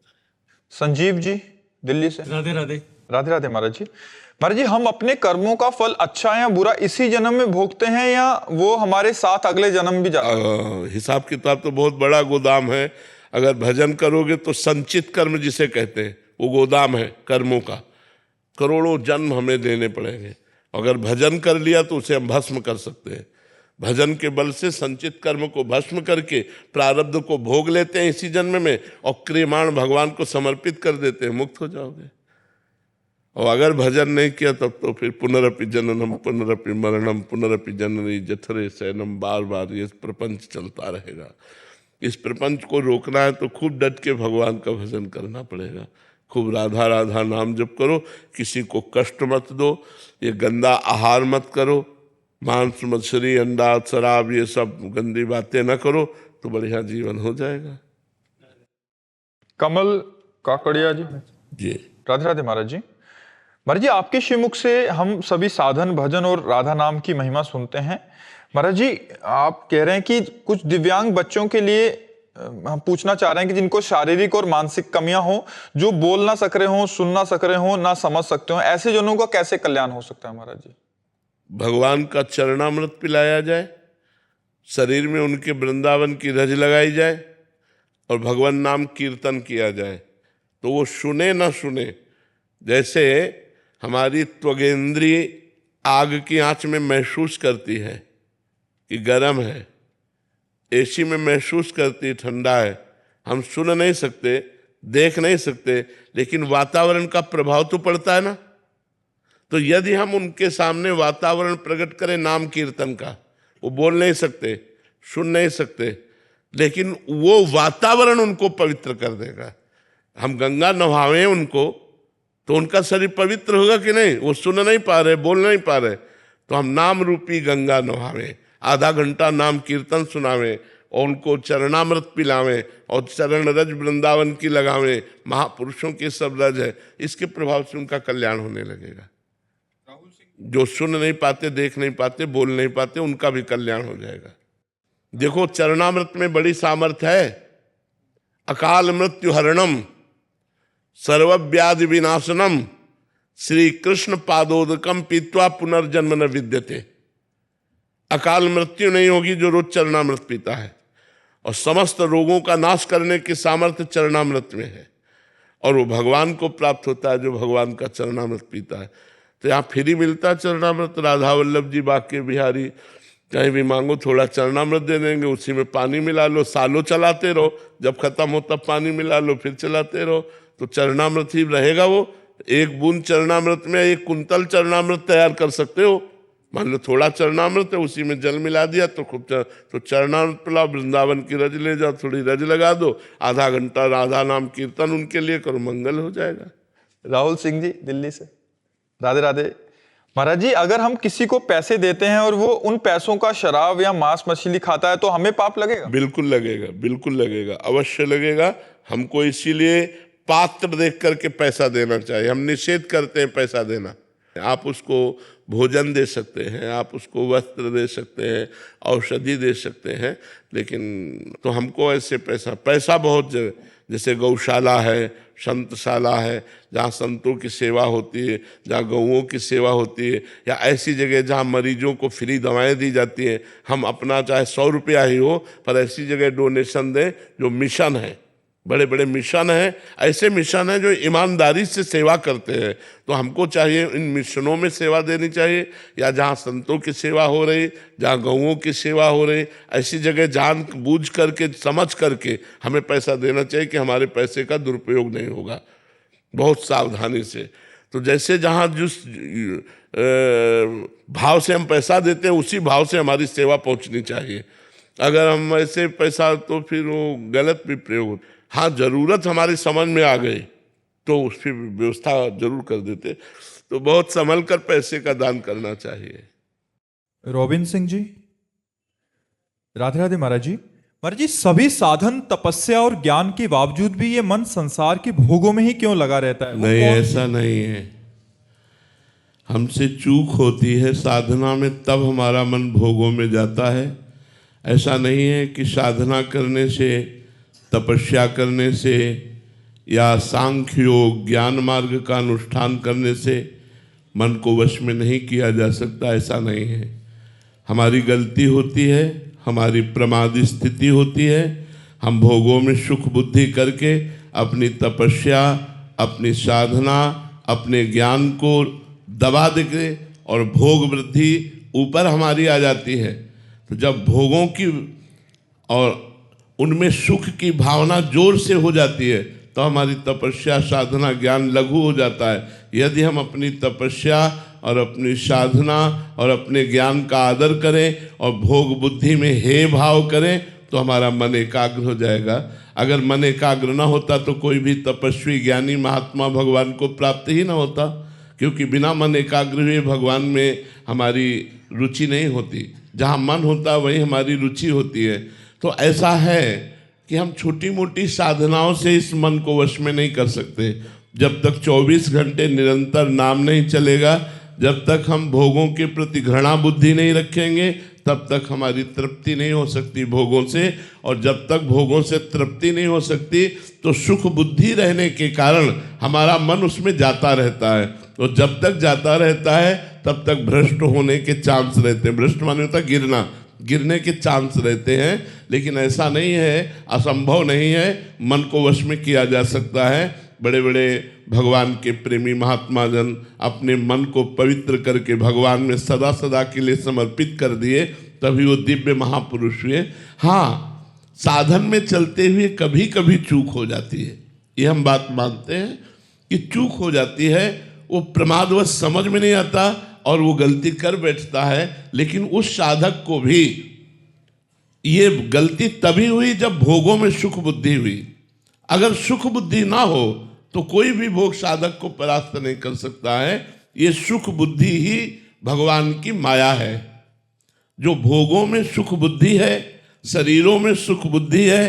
संजीव जी दिल्ली से। राधे राधे। राधे राधे महाराज जी। महाराज जी, हम अपने कर्मों का फल अच्छा या बुरा इसी जन्म में भोगते हैं या वो हमारे साथ अगले जन्म भी जाता है? हिसाब किताब तो बहुत बड़ा गोदाम है। अगर भजन करोगे तो संचित कर्म जिसे कहते हैं, वो गोदाम है कर्मों का, करोड़ों जन्म हमें देने पड़ेंगे। अगर भजन कर लिया तो उसे हम भस्म कर सकते हैं। भजन के बल से संचित कर्म को भस्म करके प्रारब्ध को भोग लेते हैं इसी जन्म में, और क्रियमाण भगवान को समर्पित कर देते हैं, मुक्त हो जाओगे। और अगर भजन नहीं किया तब तो फिर पुनरपि जननम पुनरपि मरणम पुनरपि जननी जठरे शयनम, बार बार ये प्रपंच चलता रहेगा। इस प्रपंच को रोकना है तो खूब डट के भगवान का भजन करना पड़ेगा। खूब राधा राधा नाम जप करो, किसी को कष्ट मत दो, ये गंदा आहार मत करो, मांस मछली अंडा शराब ये सब गंदी बातें न करो, तो बढ़िया जीवन हो जाएगा। कमल काकड़िया जी। जी राधे राधे महाराज जी। महाराज जी, आपके श्रीमुख से हम सभी साधन भजन और राधा नाम की महिमा सुनते हैं। महाराज जी, आप कह रहे हैं कि कुछ दिव्यांग बच्चों के लिए हम पूछना चाह रहे हैं कि जिनको शारीरिक और मानसिक कमियां हो, जो बोल ना सक रहे हो, सुन ना सक रहे हो, ना समझ सकते हो, ऐसे जनों का कैसे कल्याण हो सकता है महाराज जी? भगवान का चरणामृत पिलाया जाए, शरीर में उनके वृंदावन की रज लगाई जाए और भगवान नाम कीर्तन किया जाए, तो वो सुने ना सुने। जैसे हमारी त्वगेंद्रिय आग की आंच में महसूस करती है कि गर्म है, एसी में महसूस करती ठंडा है, हम सुन नहीं सकते, देख नहीं सकते, लेकिन वातावरण का प्रभाव तो पड़ता है ना। तो यदि हम उनके सामने वातावरण प्रकट करें नाम कीर्तन का, वो बोल नहीं सकते, सुन नहीं सकते, लेकिन वो वातावरण उनको पवित्र कर देगा। हम गंगा नहावें उनको तो उनका शरीर पवित्र होगा कि नहीं? वो सुन नहीं पा रहे, बोल नहीं पा रहे, तो हम नाम रूपी गंगा नहावें, आधा घंटा नाम कीर्तन सुनावें और उनको चरणामृत पिलावें और चरण रज वृंदावन की लगावें, महापुरुषों की सब रज है, इसके प्रभाव से उनका कल्याण होने लगेगा। जो सुन नहीं पाते, देख नहीं पाते, बोल नहीं पाते, उनका भी कल्याण हो जाएगा। देखो चरणामृत में बड़ी सामर्थ्य है। अकाल मृत्यु हरणम सर्वव्याधि विनाशनम श्री कृष्ण पादोदकम पीत्वा पुनर्जन्म न विद्यते। अकाल मृत्यु नहीं होगी जो रोज चरणामृत पीता है, और समस्त रोगों का नाश करने की सामर्थ्य चरणामृत में है, और वो भगवान को प्राप्त होता है जो भगवान का चरणामृत पीता है। तो यहाँ फ्री मिलता है चरणामृत। राधा वल्लभ जी बाके बिहारी कहीं भी मांगो थोड़ा चरणामृत दे देंगे, उसी में पानी मिला लो, सालों चलाते रहो, जब खत्म हो तब पानी मिला लो, फिर चलाते रहो, तो चरणामृत ही रहेगा। वो एक बूंद चरणामृत में 1 कुंतल चरणामृत तैयार कर सकते हो। मान लो थोड़ा चरणामृत है, उसी में जल मिला दिया तो खूब तो चरणामृत पिलाओ, वृंदावन की रज ले जाओ, थोड़ी रज लगा दो, आधा घंटा राधा नाम कीर्तन उनके लिए करो, मंगल हो जाएगा। राहुल सिंह जी दिल्ली से। राधे राधे महाराज जी, अगर हम किसी को पैसे देते हैं और वो उन पैसों का शराब या मांस मछली खाता है तो हमें पाप लगेगा? बिल्कुल लगेगा, बिल्कुल लगेगा, अवश्य लगेगा। हमको इसीलिए पात्र देख करके पैसा देना चाहिए। हम निषेध करते हैं पैसा देना। आप उसको भोजन दे सकते हैं, आप उसको वस्त्र दे सकते हैं, औषधि दे सकते हैं, लेकिन तो हमको ऐसे पैसा बहुत जगह, जैसे गौशाला है, संतशाला है, जहाँ संतों की सेवा होती है, जहाँ गौओं की सेवा होती है, या ऐसी जगह जहाँ मरीजों को फ्री दवाएं दी जाती हैं, हम अपना चाहे 100 रुपया ही हो, पर ऐसी जगह डोनेशन दें जो मिशन है, बड़े बड़े मिशन हैं, ऐसे मिशन हैं जो ईमानदारी से सेवा करते हैं। तो हमको चाहिए इन मिशनों में सेवा देनी चाहिए, या जहाँ संतों की सेवा हो रही, जहाँ गौओं की सेवा हो रही, ऐसी जगह जान बूझ करके समझ करके हमें पैसा देना चाहिए कि हमारे पैसे का दुरुपयोग नहीं होगा, बहुत सावधानी से। तो जैसे जहाँ जिस भाव से हम पैसा देते हैं उसी भाव से हमारी सेवा पहुँचनी चाहिए। अगर हम ऐसे पैसा, तो फिर वो गलत भी प्रयोग। हाँ, जरूरत हमारी समझ में आ गई तो उसकी व्यवस्था जरूर कर देते। तो बहुत संभल कर पैसे का दान करना चाहिए। रोबिन सिंह जी। राधे राधे महाराज जी। महाराज जी, सभी साधन तपस्या और ज्ञान के बावजूद भी ये मन संसार के भोगों में ही क्यों लगा रहता है? नहीं, ऐसा नहीं है। हमसे चूक होती है साधना में, तब हमारा मन भोगों में जाता है। ऐसा नहीं है कि साधना करने से, तपस्या करने से या सांख्य योग ज्ञान मार्ग का अनुष्ठान करने से मन को वश में नहीं किया जा सकता। ऐसा नहीं है। हमारी गलती होती है, हमारी प्रमादी स्थिति होती है। हम भोगों में सुख बुद्धि करके अपनी तपस्या, अपनी साधना, अपने ज्ञान को दबा देंगे और भोग वृद्धि ऊपर हमारी आ जाती है। तो जब भोगों की और उनमें सुख की भावना जोर से हो जाती है तो हमारी तपस्या, साधना, ज्ञान लघु हो जाता है। यदि हम अपनी तपस्या और अपनी साधना और अपने ज्ञान का आदर करें और भोग बुद्धि में हे भाव करें तो हमारा मन एकाग्र हो जाएगा। अगर मन एकाग्र ना होता तो कोई भी तपस्वी, ज्ञानी, महात्मा भगवान को प्राप्त ही ना होता, क्योंकि बिना मन एकाग्र हुए भगवान में हमारी रुचि नहीं होती। जहाँ मन होता है वहीं हमारी रुचि होती है। तो ऐसा है कि हम छोटी मोटी साधनाओं से इस मन को वश में नहीं कर सकते। जब तक 24 घंटे निरंतर नाम नहीं चलेगा, जब तक हम भोगों के प्रति घृणा बुद्धि नहीं रखेंगे, तब तक हमारी तृप्ति नहीं हो सकती भोगों से। और जब तक भोगों से तृप्ति नहीं हो सकती तो सुख बुद्धि रहने के कारण हमारा मन उसमें जाता रहता है। तो जब तक जाता रहता है तब तक भ्रष्ट होने के चांस रहते हैं। भ्रष्ट माने होता गिरना, गिरने के चांस रहते हैं। लेकिन ऐसा नहीं है, असंभव नहीं है, मन को वश में किया जा सकता है। बड़े बड़े भगवान के प्रेमी महात्मा जन अपने मन को पवित्र करके भगवान में सदा सदा के लिए समर्पित कर दिए, तभी वो दिव्य महापुरुष हुए। हाँ, साधन में चलते हुए कभी कभी चूक हो जाती है, ये हम बात मानते हैं कि चूक हो जाती है। वो प्रमादवश समझ में नहीं आता और वो गलती कर बैठता है। लेकिन उस साधक को भी ये गलती तभी हुई जब भोगों में सुख बुद्धि हुई। अगर सुख बुद्धि ना हो तो कोई भी भोग साधक को परास्त नहीं कर सकता है। ये सुख बुद्धि ही भगवान की माया है। जो भोगों में सुख बुद्धि है, शरीरों में सुख बुद्धि है,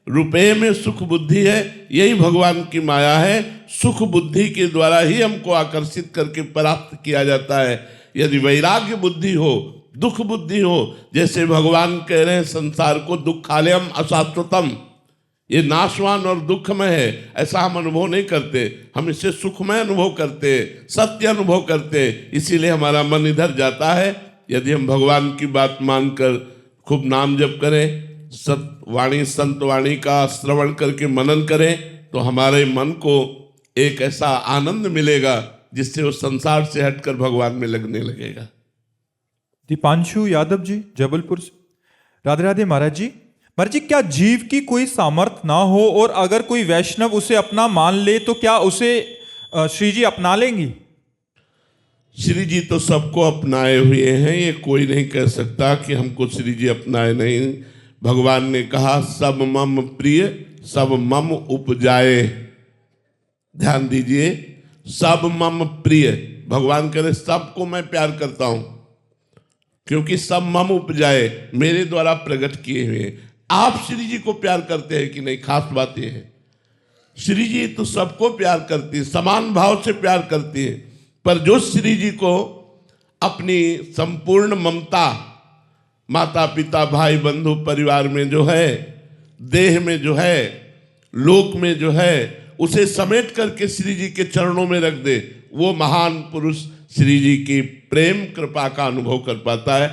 रुपये में सुख बुद्धि है, यही भगवान की माया है। सुख बुद्धि के द्वारा ही हमको आकर्षित करके परास्त किया जाता है। यदि वैराग्य बुद्धि हो, दुख बुद्धि हो, जैसे भगवान कह रहे हैं संसार को दुखालयम अशाश्वतम, ये नाशवान और दुखमय है, ऐसा हम अनुभव नहीं करते। हम इसे सुखमय अनुभव करते, सत्य अनुभव करते, इसीलिए हमारा मन इधर जाता है। यदि हम भगवान की बात मानकर खूब नाम जप करें, सतवाणी संत वाणी का श्रवण करके मनन करें, तो हमारे मन को एक ऐसा आनंद मिलेगा जिससे वो संसार से हटकर भगवान में लगने लगेगा। दीपांशु यादव जी जबलपुर से। राधे राधे महाराज जी। महाराज जी, क्या जीव की कोई सामर्थ्य ना हो और अगर कोई वैष्णव उसे अपना मान ले तो क्या उसे श्री जी अपना लेंगी? श्री जी तो सबको अपनाए हुए हैं, ये कोई नहीं कह सकता कि हमको श्री जी अपनाए नहीं। भगवान ने कहा सब मम प्रिय सब मम उपजाए। ध्यान दीजिए, सब मम प्रिय, भगवान कह रहे सबको मैं प्यार करता हूं, क्योंकि सब मम उपजाए, मेरे द्वारा प्रकट किए हुए। आप श्री जी को प्यार करते हैं कि नहीं, खास बात यह है। श्री जी तो सबको प्यार करती है, समान भाव से प्यार करती है। पर जो श्री जी को अपनी संपूर्ण ममता, माता पिता भाई बंधु परिवार में जो है, देह में जो है, लोक में जो है, उसे समेट करके श्री जी के चरणों में रख दे, वो महान पुरुष श्री जी की प्रेम कृपा का अनुभव कर पाता है।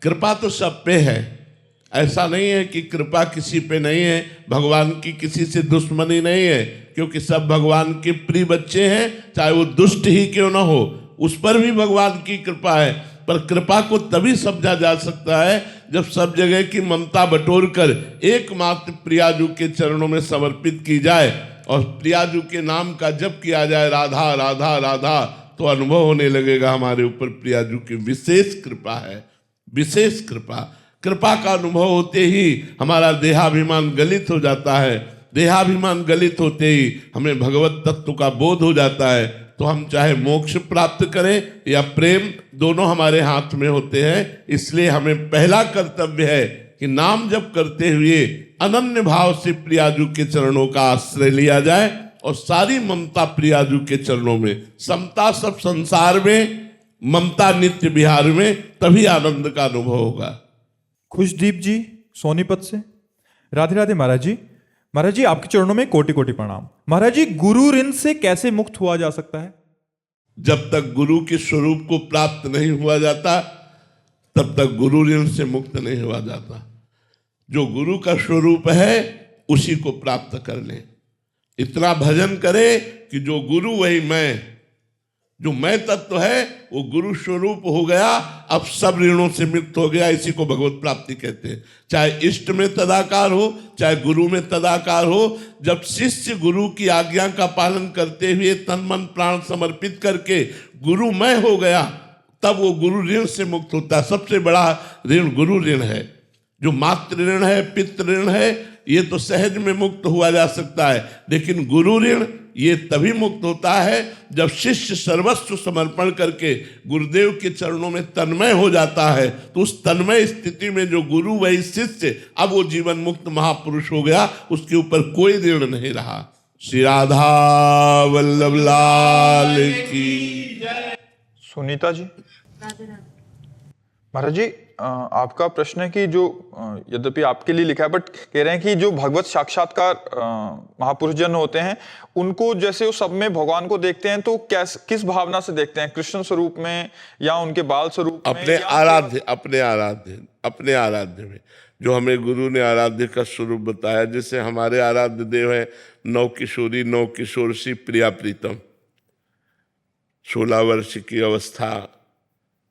कृपा तो सब पे है, ऐसा नहीं है कि कृपा किसी पे नहीं है। भगवान की किसी से दुश्मनी नहीं है, क्योंकि सब भगवान के प्रिय बच्चे हैं, चाहे वो दुष्ट ही क्यों ना हो, उस पर भी भगवान की कृपा है। पर कृपा को तभी समझा जा सकता है जब सब जगह की ममता बटोर कर एकमात्र प्रियाजू के चरणों में समर्पित की जाए और प्रियाजू के नाम का जप किया जाए, राधा राधा राधा, तो अनुभव होने लगेगा हमारे ऊपर प्रियाजू की विशेष कृपा है, विशेष कृपा। कृपा का अनुभव होते ही हमारा देहाभिमान गलित हो जाता है। देहाभिमान गलित होते ही हमें भगवत तत्व का बोध हो जाता है। तो हम चाहे मोक्ष प्राप्त करें या प्रेम, दोनों हमारे हाथ में होते हैं। इसलिए हमें पहला कर्तव्य है कि नाम जप करते हुए अनन्य भाव से प्रियाजू के चरणों का आश्रय लिया जाए और सारी ममता प्रियाजू के चरणों में, समता सब संसार में ममता नित्य विहार में, तभी आनंद का अनुभव होगा। खुशदीप जी सोनीपत से, राधे राधे महाराज जी। महाराज जी आपके चरणों में कोटि कोटि प्रणाम। महाराज जी गुरु ऋण से कैसे मुक्त हुआ जा सकता है? जब तक गुरु के स्वरूप को प्राप्त नहीं हुआ जाता तब तक गुरु ऋण से मुक्त नहीं हुआ जाता। जो गुरु का स्वरूप है उसी को प्राप्त कर ले। इतना भजन करे कि जो गुरु वही मैं, जो मैं तत्व है वो गुरु स्वरूप हो गया, अब सब ऋणों से मुक्त हो गया। इसी को भगवत प्राप्ति कहते हैं। चाहे इष्ट में तदाकार हो, चाहे गुरु में तदाकार हो। जब शिष्य गुरु की आज्ञा का पालन करते हुए तन मन प्राण समर्पित करके गुरु मैं हो गया, तब वो गुरु ऋण से मुक्त होता है। सबसे बड़ा ऋण गुरु ऋण है। जो मातृ ऋण है, पितृ ऋण है, ये तो सहज में मुक्त हुआ जा सकता है, लेकिन गुरु ऋण ये तभी मुक्त होता है जब शिष्य सर्वस्व समर्पण करके गुरुदेव के चरणों में तन्मय हो जाता है। तो उस तन्मय स्थिति में जो गुरु वही शिष्य, अब वो जीवन मुक्त महापुरुष हो गया, उसके ऊपर कोई ऋण नहीं रहा। श्री राधा वल्लभ लाल की। सुनीता जी। राधे राधे। महाराज जी आपका प्रश्न है कि जो यद्यपि आपके लिए लिखा है बट कह रहे हैं कि जो भगवत साक्षात्कार महापुरुष जन होते हैं उनको जैसे वो सब में भगवान को देखते हैं तो किस भावना से देखते हैं? कृष्ण स्वरूप में या उनके बाल स्वरूप में? अपने आराध्य में। जो हमें गुरु ने आराध्य का स्वरूप बताया, जैसे हमारे आराध्य देव है नौ किशोरी नौ किशोर सी प्रिया प्रीतम। 16 वर्ष की अवस्था,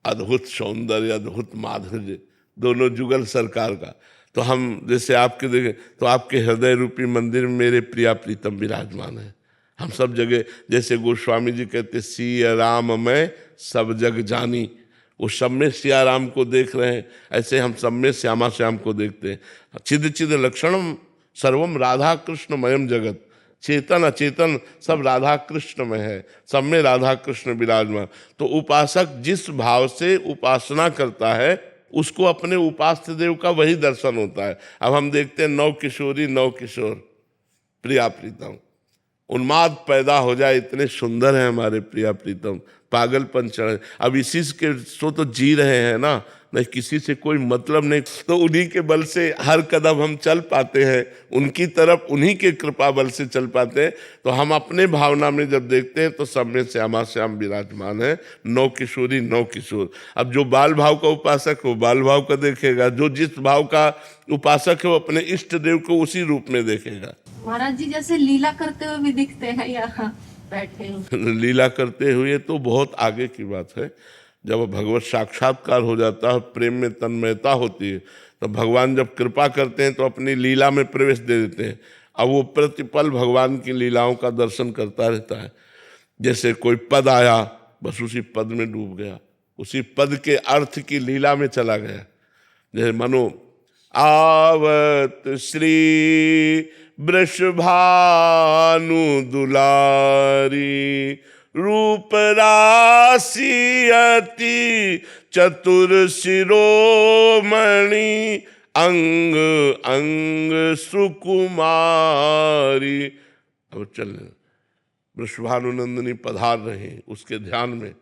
अद्भुत सौंदर्य, अद्भुत माधुर्य, दोनों जुगल सरकार का। तो हम जैसे आपके देखें तो आपके हृदय रूपी मंदिर में मेरे प्रिया प्रीतम विराजमान है। हम सब जगह, जैसे गोस्वामी जी कहते सिया राम मैं सब जग जानी, वो सब में सिया राम को देख रहे हैं, ऐसे हम सब में श्यामा श्याम को देखते हैं। चिद चिद लक्षणम सर्वम राधा कृष्ण मयम जगत, चेतन अचेतन सब राधा कृष्ण में है, सब में राधा कृष्ण विराजमान। तो उपासक जिस भाव से उपासना करता है उसको अपने उपास्य देव का वही दर्शन होता है। अब हम देखते हैं 9 किशोरी 9 किशोर प्रिया प्रीतम, उन्माद पैदा हो जाए, इतने सुंदर हैं हमारे प्रिया प्रीतम, पागलपन चढ़े। अब इसी के सो तो जी रहे हैं ना, नहीं किसी से कोई मतलब नहीं, तो उन्हीं के बल से हर कदम हम चल पाते हैं, उनकी तरफ उन्हीं के कृपा बल से चल पाते हैं। तो हम अपने भावना में जब देखते हैं तो सब में श्यामा श्याम विराजमान है, 9 किशोरी 9 किशोर। अब जो बाल भाव का उपासक हो बाल भाव का देखेगा, जो जिस भाव का उपासक है वो अपने इष्ट देव को उसी रूप में देखेगा। महाराज जी जैसे लीला करते हुए भी दिखते हैं यहाँ बैठे हुए। लीला करते हुए तो बहुत आगे की बात है। जब भगवत साक्षात्कार हो जाता है, प्रेम में तन्मयता होती है, तो भगवान जब कृपा करते हैं तो अपनी लीला में प्रवेश दे देते हैं। अब वो प्रतिपल भगवान की लीलाओं का दर्शन करता रहता है। जैसे कोई पद आया, बस उसी पद में डूब गया, उसी पद के अर्थ की लीला में चला गया। जैसे मनो आवत श्री वृषभानु दुलारी, रूप राशि अति चतुर शिरोमणि, अंग अंग सुकुमारी। अब चल वृषभानुनंदिनी पधार रहे, उसके ध्यान में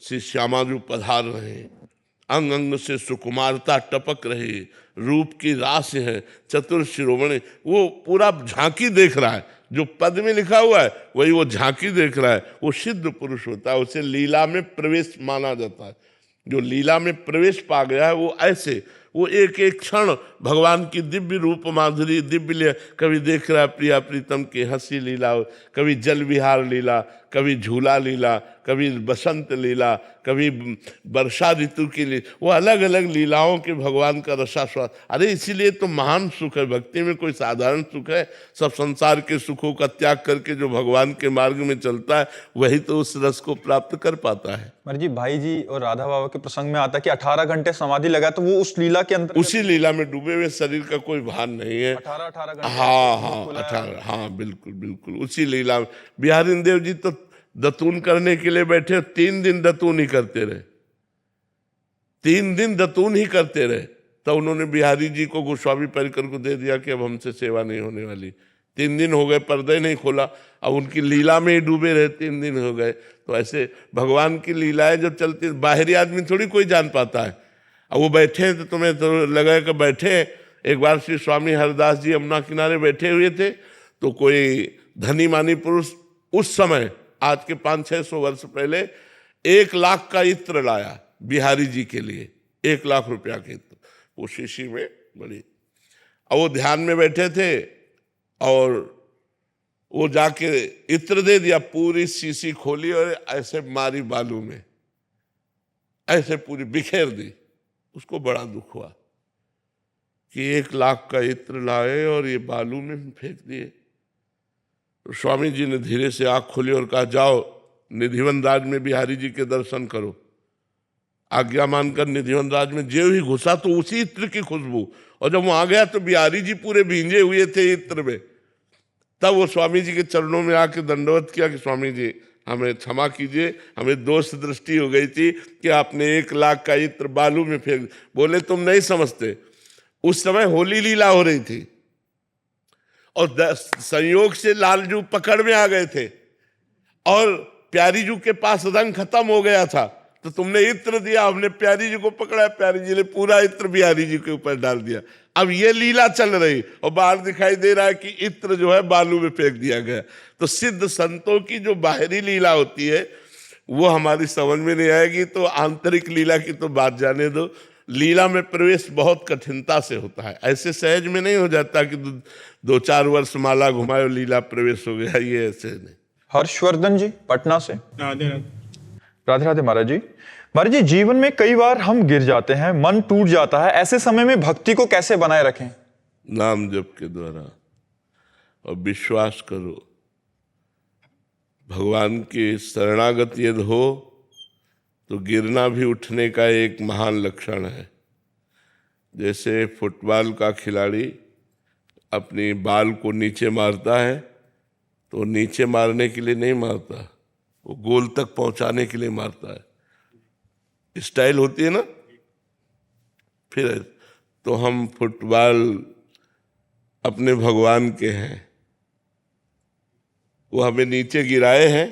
श्री श्यामाजू पधार रहे, अंग अंग से सुकुमारता टपक रही, रूप की रास है, चतुर शिरोमणि। वो पूरा झांकी देख रहा है, जो पद में लिखा हुआ है वही वो झांकी देख रहा है। वो सिद्ध पुरुष होता है, उसे लीला में प्रवेश माना जाता है। जो लीला में प्रवेश पा गया है वो ऐसे, वो एक एक क्षण भगवान की दिव्य रूप माधुरी, दिव्य कभी देख रहा है प्रिया प्रीतम की हंसी लीला, कभी जल विहार लीला, कभी झूला लीला, कभी बसंत लीला, कभी वर्षा ऋतु की लीला, वो अलग अलग लीलाओं के भगवान का रसास्वाद। अरे इसीलिए तो महान सुख है, भक्ति में कोई साधारण सुख है? सब संसार के सुखों का त्याग करके जो भगवान के मार्ग में चलता है वही तो उस रस को प्राप्त कर पाता है। महाराज जी भाई जी और राधा बाबा के प्रसंग में आता है कि 18 घंटे समाधि लगा, तो वो उस लीला के अंदर, उसी लीला में डूबे हुए, शरीर का कोई भान नहीं है। 18 घंटे। हाँ 18, हाँ बिल्कुल बिल्कुल उसी लीला में। बिहारी देव जी तो दतून करने के लिए बैठे, 3 दिन दतून ही करते रहे, 3 दिन दतून ही करते रहे। तब उन्होंने बिहारी जी को गोस्वामी परिकर को दे दिया कि अब हमसे सेवा नहीं होने वाली। 3 दिन हो गए पर्दे नहीं खोला, अब उनकी लीला में ही डूबे रहे, 3 दिन हो गए। तो ऐसे भगवान की लीलाएं जब चलती, बाहरी आदमी थोड़ी कोई जान पाता है। अब वो बैठे हैं तो तुम्हें तो लगा कि बैठे हैं। एक बार श्री स्वामी हरदास जी यमुना किनारे बैठे हुए थे, तो कोई धनी मानी पुरुष उस समय, आज के 500-600 वर्ष पहले, 1 लाख का इत्र लाया बिहारी जी के लिए, 1 लाख रुपया के इत्र, वो शीशी में बड़ी। अब वो ध्यान में बैठे थे और वो जाके इत्र दे दिया, पूरी शीशी खोली और ऐसे मारी बालू में, ऐसे पूरी बिखेर दी। उसको बड़ा दुख हुआ कि 1 लाख का इत्र लाए और ये बालू में फेंक दिए। तो स्वामी जी ने धीरे से आंख खोली और कहा, जाओ निधिवन राज में बिहारी जी के दर्शन करो। आज्ञा मानकर निधिवन राज में जो ही घुसा तो उसी इत्र की खुशबू, और जब वहां गया तो बिहारी जी पूरे भींजे हुए थे इत्र में। तब वो स्वामी जी के चरणों में आके दंडवत किया कि स्वामी जी हमें क्षमा कीजिए, हमें दोष दृष्टि हो गई थी कि आपने 1 लाख का इत्र बालू में फेंक। बोले तुम नहीं समझते, उस समय होली लीला हो रही थी और संयोग से लालजू पकड़ में आ गए थे और प्यारी जी के पास रंग खत्म हो गया था, तो तुमने इत्र दिया, हमने प्यारी जी को पकड़ा, प्यारी जी ने पूरा इत्र बिहारी जी के ऊपर डाल दिया। अब ये लीला चल रही और बाहर दिखाई दे रहा है कि इत्र जो है बालू में फेंक दिया गया। तो सिद्ध संतों की जो बाहरी लीला होती है वो हमारी समझ में नहीं आएगी, तो आंतरिक लीला की तो बात जाने दो। लीला में प्रवेश बहुत कठिनता से होता है, ऐसे सहज में नहीं हो जाता कि 2-4 वर्ष माला घुमाए और लीला प्रवेश हो गया, ये ऐसे नहीं। हर्षवर्धन जी पटना से। राधे राधे। राधे राधे महाराज जी। महाराज जी, जीवन में कई बार हम गिर जाते हैं, मन टूट जाता है, ऐसे समय में भक्ति को कैसे बनाए रखें? नाम जप के द्वारा, और विश्वास करो भगवान की शरणागत यदि हो तो गिरना भी उठने का एक महान लक्षण है। जैसे फुटबॉल का खिलाड़ी अपनी बाल को नीचे मारता है तो नीचे मारने के लिए नहीं मारता, वो गोल तक पहुंचाने के लिए मारता है, स्टाइल होती है ना। फिर तो हम फुटबॉल अपने भगवान के हैं, वो हमें नीचे गिराए हैं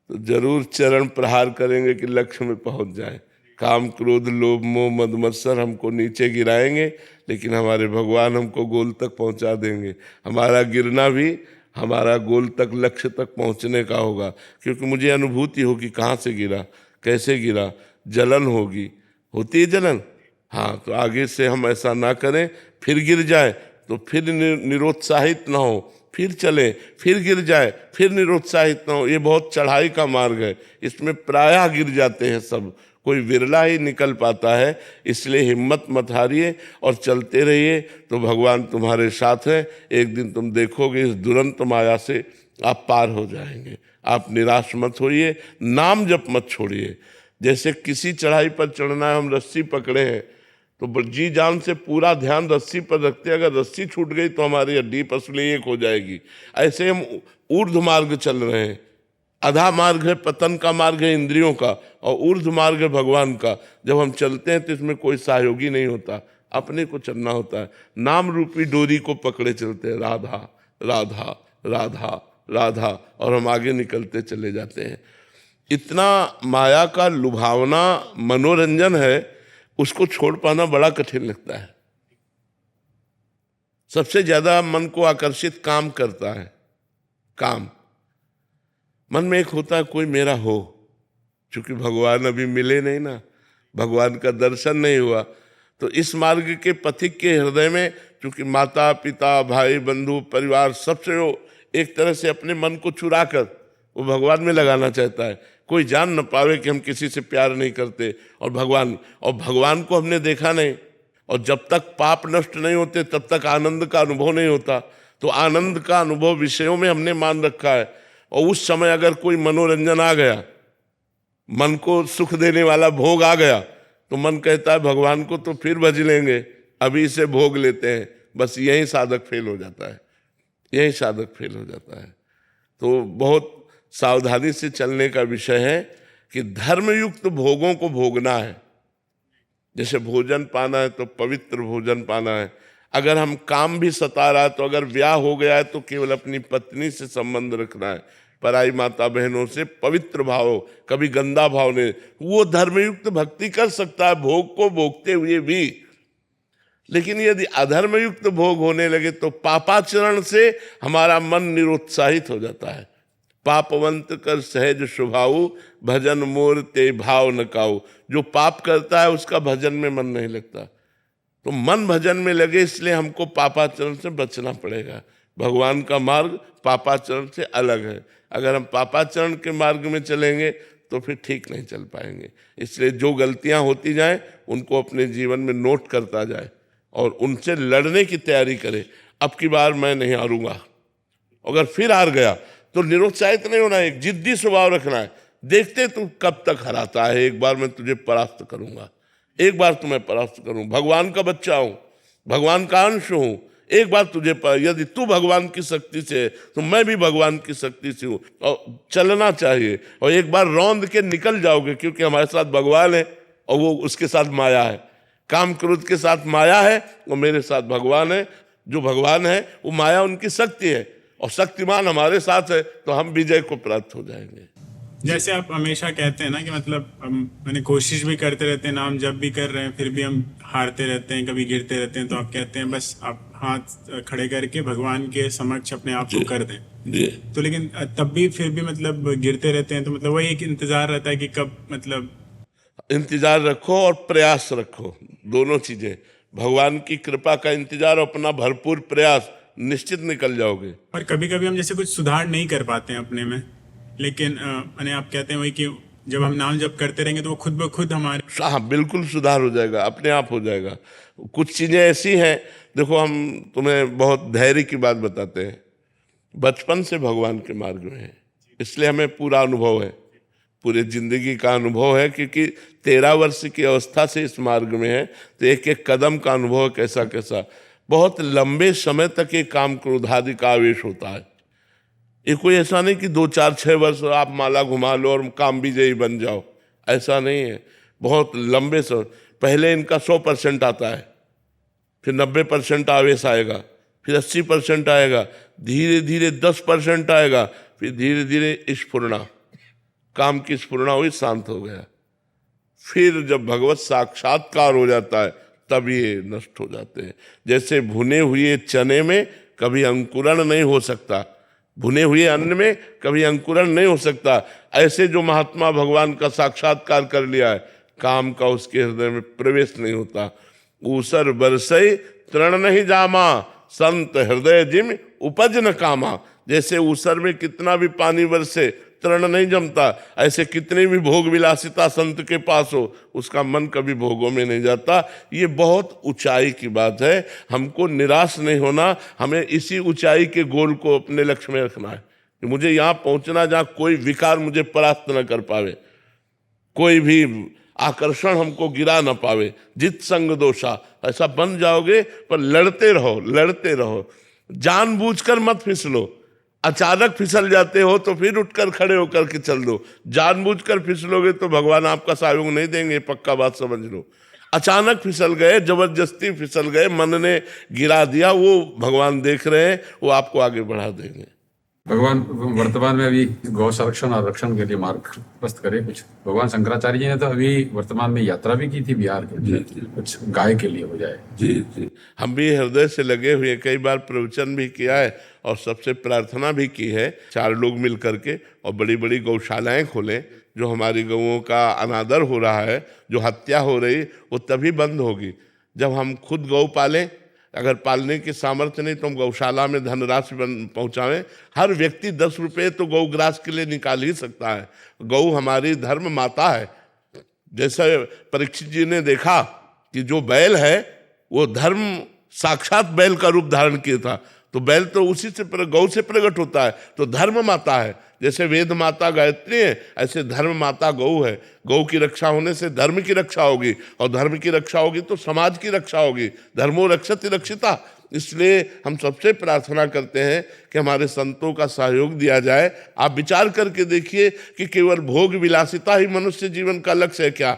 तो जरूर चरण प्रहार करेंगे कि लक्ष्य में पहुंच जाए। काम क्रोध लोभ मोह मद मत्सर हमको नीचे गिराएंगे, लेकिन हमारे भगवान हमको गोल तक पहुंचा देंगे। हमारा गिरना भी हमारा गोल तक, लक्ष्य तक पहुंचने का होगा, क्योंकि मुझे अनुभूति होगी कहाँ से गिरा, कैसे गिरा, जलन होगी, होती है जलन। हाँ, तो आगे से हम ऐसा ना करें, फिर गिर जाए तो फिर निरुत्साहित ना हो, फिर चले, फिर गिर जाए, फिर निरुत्साहित ना हो। ये बहुत चढ़ाई का मार्ग है, इसमें प्रायः गिर जाते हैं सब, कोई विरला ही निकल पाता है। इसलिए हिम्मत मत हारिए और चलते रहिए, तो भगवान तुम्हारे साथ है। एक दिन तुम देखोगे इस दुरंत माया से आप पार हो जाएंगे। आप निराश मत होइए, नाम जप मत छोड़िए। जैसे किसी चढ़ाई पर चढ़ना है, हम रस्सी पकड़े हैं तो जी जान से पूरा ध्यान रस्सी पर रखते हैं। अगर रस्सी छूट गई तो हमारी हड्डी पसली एक हो जाएगी। ऐसे हम ऊर्ध्व मार्ग चल रहे हैं। आधा मार्ग है पतन का मार्ग है इंद्रियों का, और ऊर्ध्व मार्ग है भगवान का। जब हम चलते हैं तो इसमें कोई सहयोगी नहीं होता, अपने को चलना होता है। नाम रूपी डोरी को पकड़े चलते हैं, राधा राधा राधा राधा, और हम आगे निकलते चले जाते हैं। इतना माया का लुभावना मनोरंजन है, उसको छोड़ पाना बड़ा कठिन लगता है। सबसे ज्यादा मन को आकर्षित काम करता है। काम मन में एक होता है कोई मेरा हो, क्योंकि भगवान अभी मिले नहीं ना, भगवान का दर्शन नहीं हुआ। तो इस मार्ग के पथिक के हृदय में, क्योंकि माता पिता भाई बंधु परिवार सबसे वो एक तरह से अपने मन को चुरा कर वो भगवान में लगाना चाहता है। कोई जान न पावे कि हम किसी से प्यार नहीं करते, और भगवान को हमने देखा नहीं। और जब तक पाप नष्ट नहीं होते तब तक आनंद का अनुभव नहीं होता। तो आनंद का अनुभव विषयों में हमने मान रखा है, और उस समय अगर कोई मनोरंजन आ गया, मन को सुख देने वाला भोग आ गया, तो मन कहता है भगवान को तो फिर भज लेंगे, अभी इसे भोग लेते हैं। बस यही साधक फेल हो जाता है, यही साधक फेल हो जाता है। तो बहुत सावधानी से चलने का विषय है कि धर्मयुक्त भोगों को भोगना है। जैसे भोजन पाना है तो पवित्र भोजन पाना है। अगर हम काम भी सता रहा है तो अगर ब्याह हो गया है तो केवल अपनी पत्नी से संबंध रखना है, पराई माता बहनों से पवित्र भाव, कभी गंदा भाव नहीं। वो धर्मयुक्त भक्ति कर सकता है भोग को भोगते हुए भी, लेकिन यदि अधर्मयुक्त भोग होने लगे तो पापाचरण से हमारा मन निरुत्साहित हो जाता है। पापवंत कर सहज स्वभाव, भजन मोर ते भाव न काऊ। जो पाप करता है उसका भजन में मन नहीं लगता, तो मन भजन में लगे, इसलिए हमको पापाचरण से बचना पड़ेगा। भगवान का मार्ग पापाचरण से अलग है। अगर हम पापाचरण के मार्ग में चलेंगे तो फिर ठीक नहीं चल पाएंगे। इसलिए जो गलतियां होती जाएं उनको अपने जीवन में नोट करता जाए और उनसे लड़ने की तैयारी करे। अब की बार मैं नहीं हारूंगा, अगर फिर हार गया तो निरुत्साहित नहीं होना है, एक जिद्दी स्वभाव रखना है। देखते तू कब तक हराता है, एक बार मैं तुझे परास्त करूंगा, एक बार तुम्हें परास्त करूं। भगवान का बच्चा हूं, भगवान का अंश हूं, एक बार तुझे यदि तू भगवान की शक्ति से है तो मैं भी भगवान की शक्ति से हूं। और चलना चाहिए, और एक बार रौंद के निकल जाओगे, क्योंकि हमारे साथ भगवान है और वो उसके साथ माया है। काम क्रोध के साथ माया है और मेरे साथ भगवान है। जो भगवान है वो माया उनकी शक्ति है और शक्तिमान हमारे साथ है, तो हम विजय को प्राप्त हो जाएंगे। जैसे आप हमेशा कहते हैं ना कि मतलब हम मैंने कोशिश भी करते रहते हैं, नाम जब भी कर रहे हैं, फिर भी हम हारते रहते हैं, कभी गिरते रहते हैं, तो आप कहते हैं बस आप हाथ खड़े करके भगवान के समक्ष अपने आप को कर दें। जी। तो लेकिन तब भी फिर भी मतलब गिरते रहते हैं, तो मतलब वही एक इंतजार रहता है कि कब मतलब इंतजार रखो और प्रयास रखो, दोनों चीजें। भगवान की कृपा का इंतजार और अपना भरपूर प्रयास, निश्चित निकल जाओगे। और कभी कभी हम जैसे कुछ सुधार नहीं कर पाते हैं अपने में, लेकिन मैंने आप कहते हैं वही कि जब हम नाम जप करते रहेंगे तो वो खुद ब खुद हमारे हाँ बिल्कुल सुधार हो जाएगा, अपने आप हो जाएगा। कुछ चीजें ऐसी हैं, देखो हम तुम्हें बहुत धैर्य की बात बताते हैं। बचपन से भगवान के मार्ग में है, इसलिए हमें पूरा अनुभव है, पूरे जिंदगी का अनुभव है, क्योंकि 13 वर्ष की अवस्था से इस मार्ग में है, तो एक एक कदम का अनुभव है कैसा कैसा। बहुत लंबे समय तक ये काम क्रोधादि का आवेश होता है। ये कोई ऐसा नहीं कि 2, 4, 6 वर्ष आप माला घुमा लो और काम विजयी बन जाओ, ऐसा नहीं है। बहुत लंबे समय, पहले इनका 100% आता है, फिर 90% आवेश आएगा, फिर 80% आएगा, धीरे धीरे 10% आएगा, फिर धीरे धीरे स्फुरना, काम की स्फुरना हुई, शांत हो गया। फिर जब भगवत साक्षात्कार हो जाता है तब ये नष्ट हो जाते हैं। जैसे भुने हुए चने में कभी अंकुरण नहीं हो सकता, भुने हुए अन्न में कभी अंकुरण नहीं हो सकता, ऐसे जो महात्मा भगवान का साक्षात्कार कर लिया है, काम का उसके हृदय में प्रवेश नहीं होता। ऊसर बरसई तृण नहीं जामा, संत हृदय जिम उपज न कामा। जैसे ऊसर में कितना भी पानी बरसे तृण नहीं जमता, ऐसे कितनी भी भोग विलासिता संत के पास हो, उसका मन कभी भोगों में नहीं जाता। ये बहुत ऊंचाई की बात है, हमको निराश नहीं होना, हमें इसी ऊंचाई के गोल को अपने लक्ष्य में रखना है कि मुझे यहाँ पहुंचना जहाँ कोई विकार मुझे परास्त न कर पावे, कोई भी आकर्षण हमको गिरा न पावे। जित संग दोषा, ऐसा बन जाओगे। पर लड़ते रहो, लड़ते रहो, जानबूझकर मत फिसलो। अचानक फिसल जाते हो तो फिर उठकर खड़े होकर के चल दो। जानबूझकर फिसलोगे तो भगवान आपका सहयोग नहीं देंगे, पक्का बात समझ लो। अचानक फिसल गए, जबरदस्ती फिसल गए, मन ने गिरा दिया, वो भगवान देख रहे हैं, वो आपको आगे बढ़ा देंगे। भगवान वर्तमान में अभी गौ संरक्षण और रक्षण के लिए मार्ग प्रशस्त करे कुछ। भगवान शंकराचार्य जी ने तो अभी वर्तमान में यात्रा भी की थी बिहार के लिए, कुछ गाय के लिए हो जाए। जी जी, हम भी हृदय से लगे हुए, कई बार प्रवचन भी किया है और सबसे प्रार्थना भी की है, 4 लोग मिल करके, और बड़ी बड़ी गौशालाएं खोलें। जो हमारी गौओं का अनादर हो रहा है, जो हत्या हो रही, वो तभी बंद होगी जब हम खुद गौ पालें। अगर पालने की सामर्थ्य नहीं तो हम गौशाला में धनराशि पहुंचावें। हर व्यक्ति 10 रुपये तो गौग्रास के लिए निकाल ही सकता है। गौ हमारी धर्म माता है। जैसे परीक्षित जी ने देखा कि जो बैल है वो धर्म साक्षात बैल का रूप धारण किया था, तो बैल तो उसी से गौ से प्रकट होता है, तो धर्म माता है। जैसे वेद माता गायत्री है, ऐसे धर्म माता गौ है। गौ की रक्षा होने से धर्म की रक्षा होगी, और धर्म की रक्षा होगी तो समाज की रक्षा होगी। धर्मो रक्षति रक्षिता। इसलिए हम सबसे प्रार्थना करते हैं कि हमारे संतों का सहयोग दिया जाए। आप विचार करके देखिए कि केवल भोग विलासिता ही मनुष्य जीवन का लक्ष्य है क्या?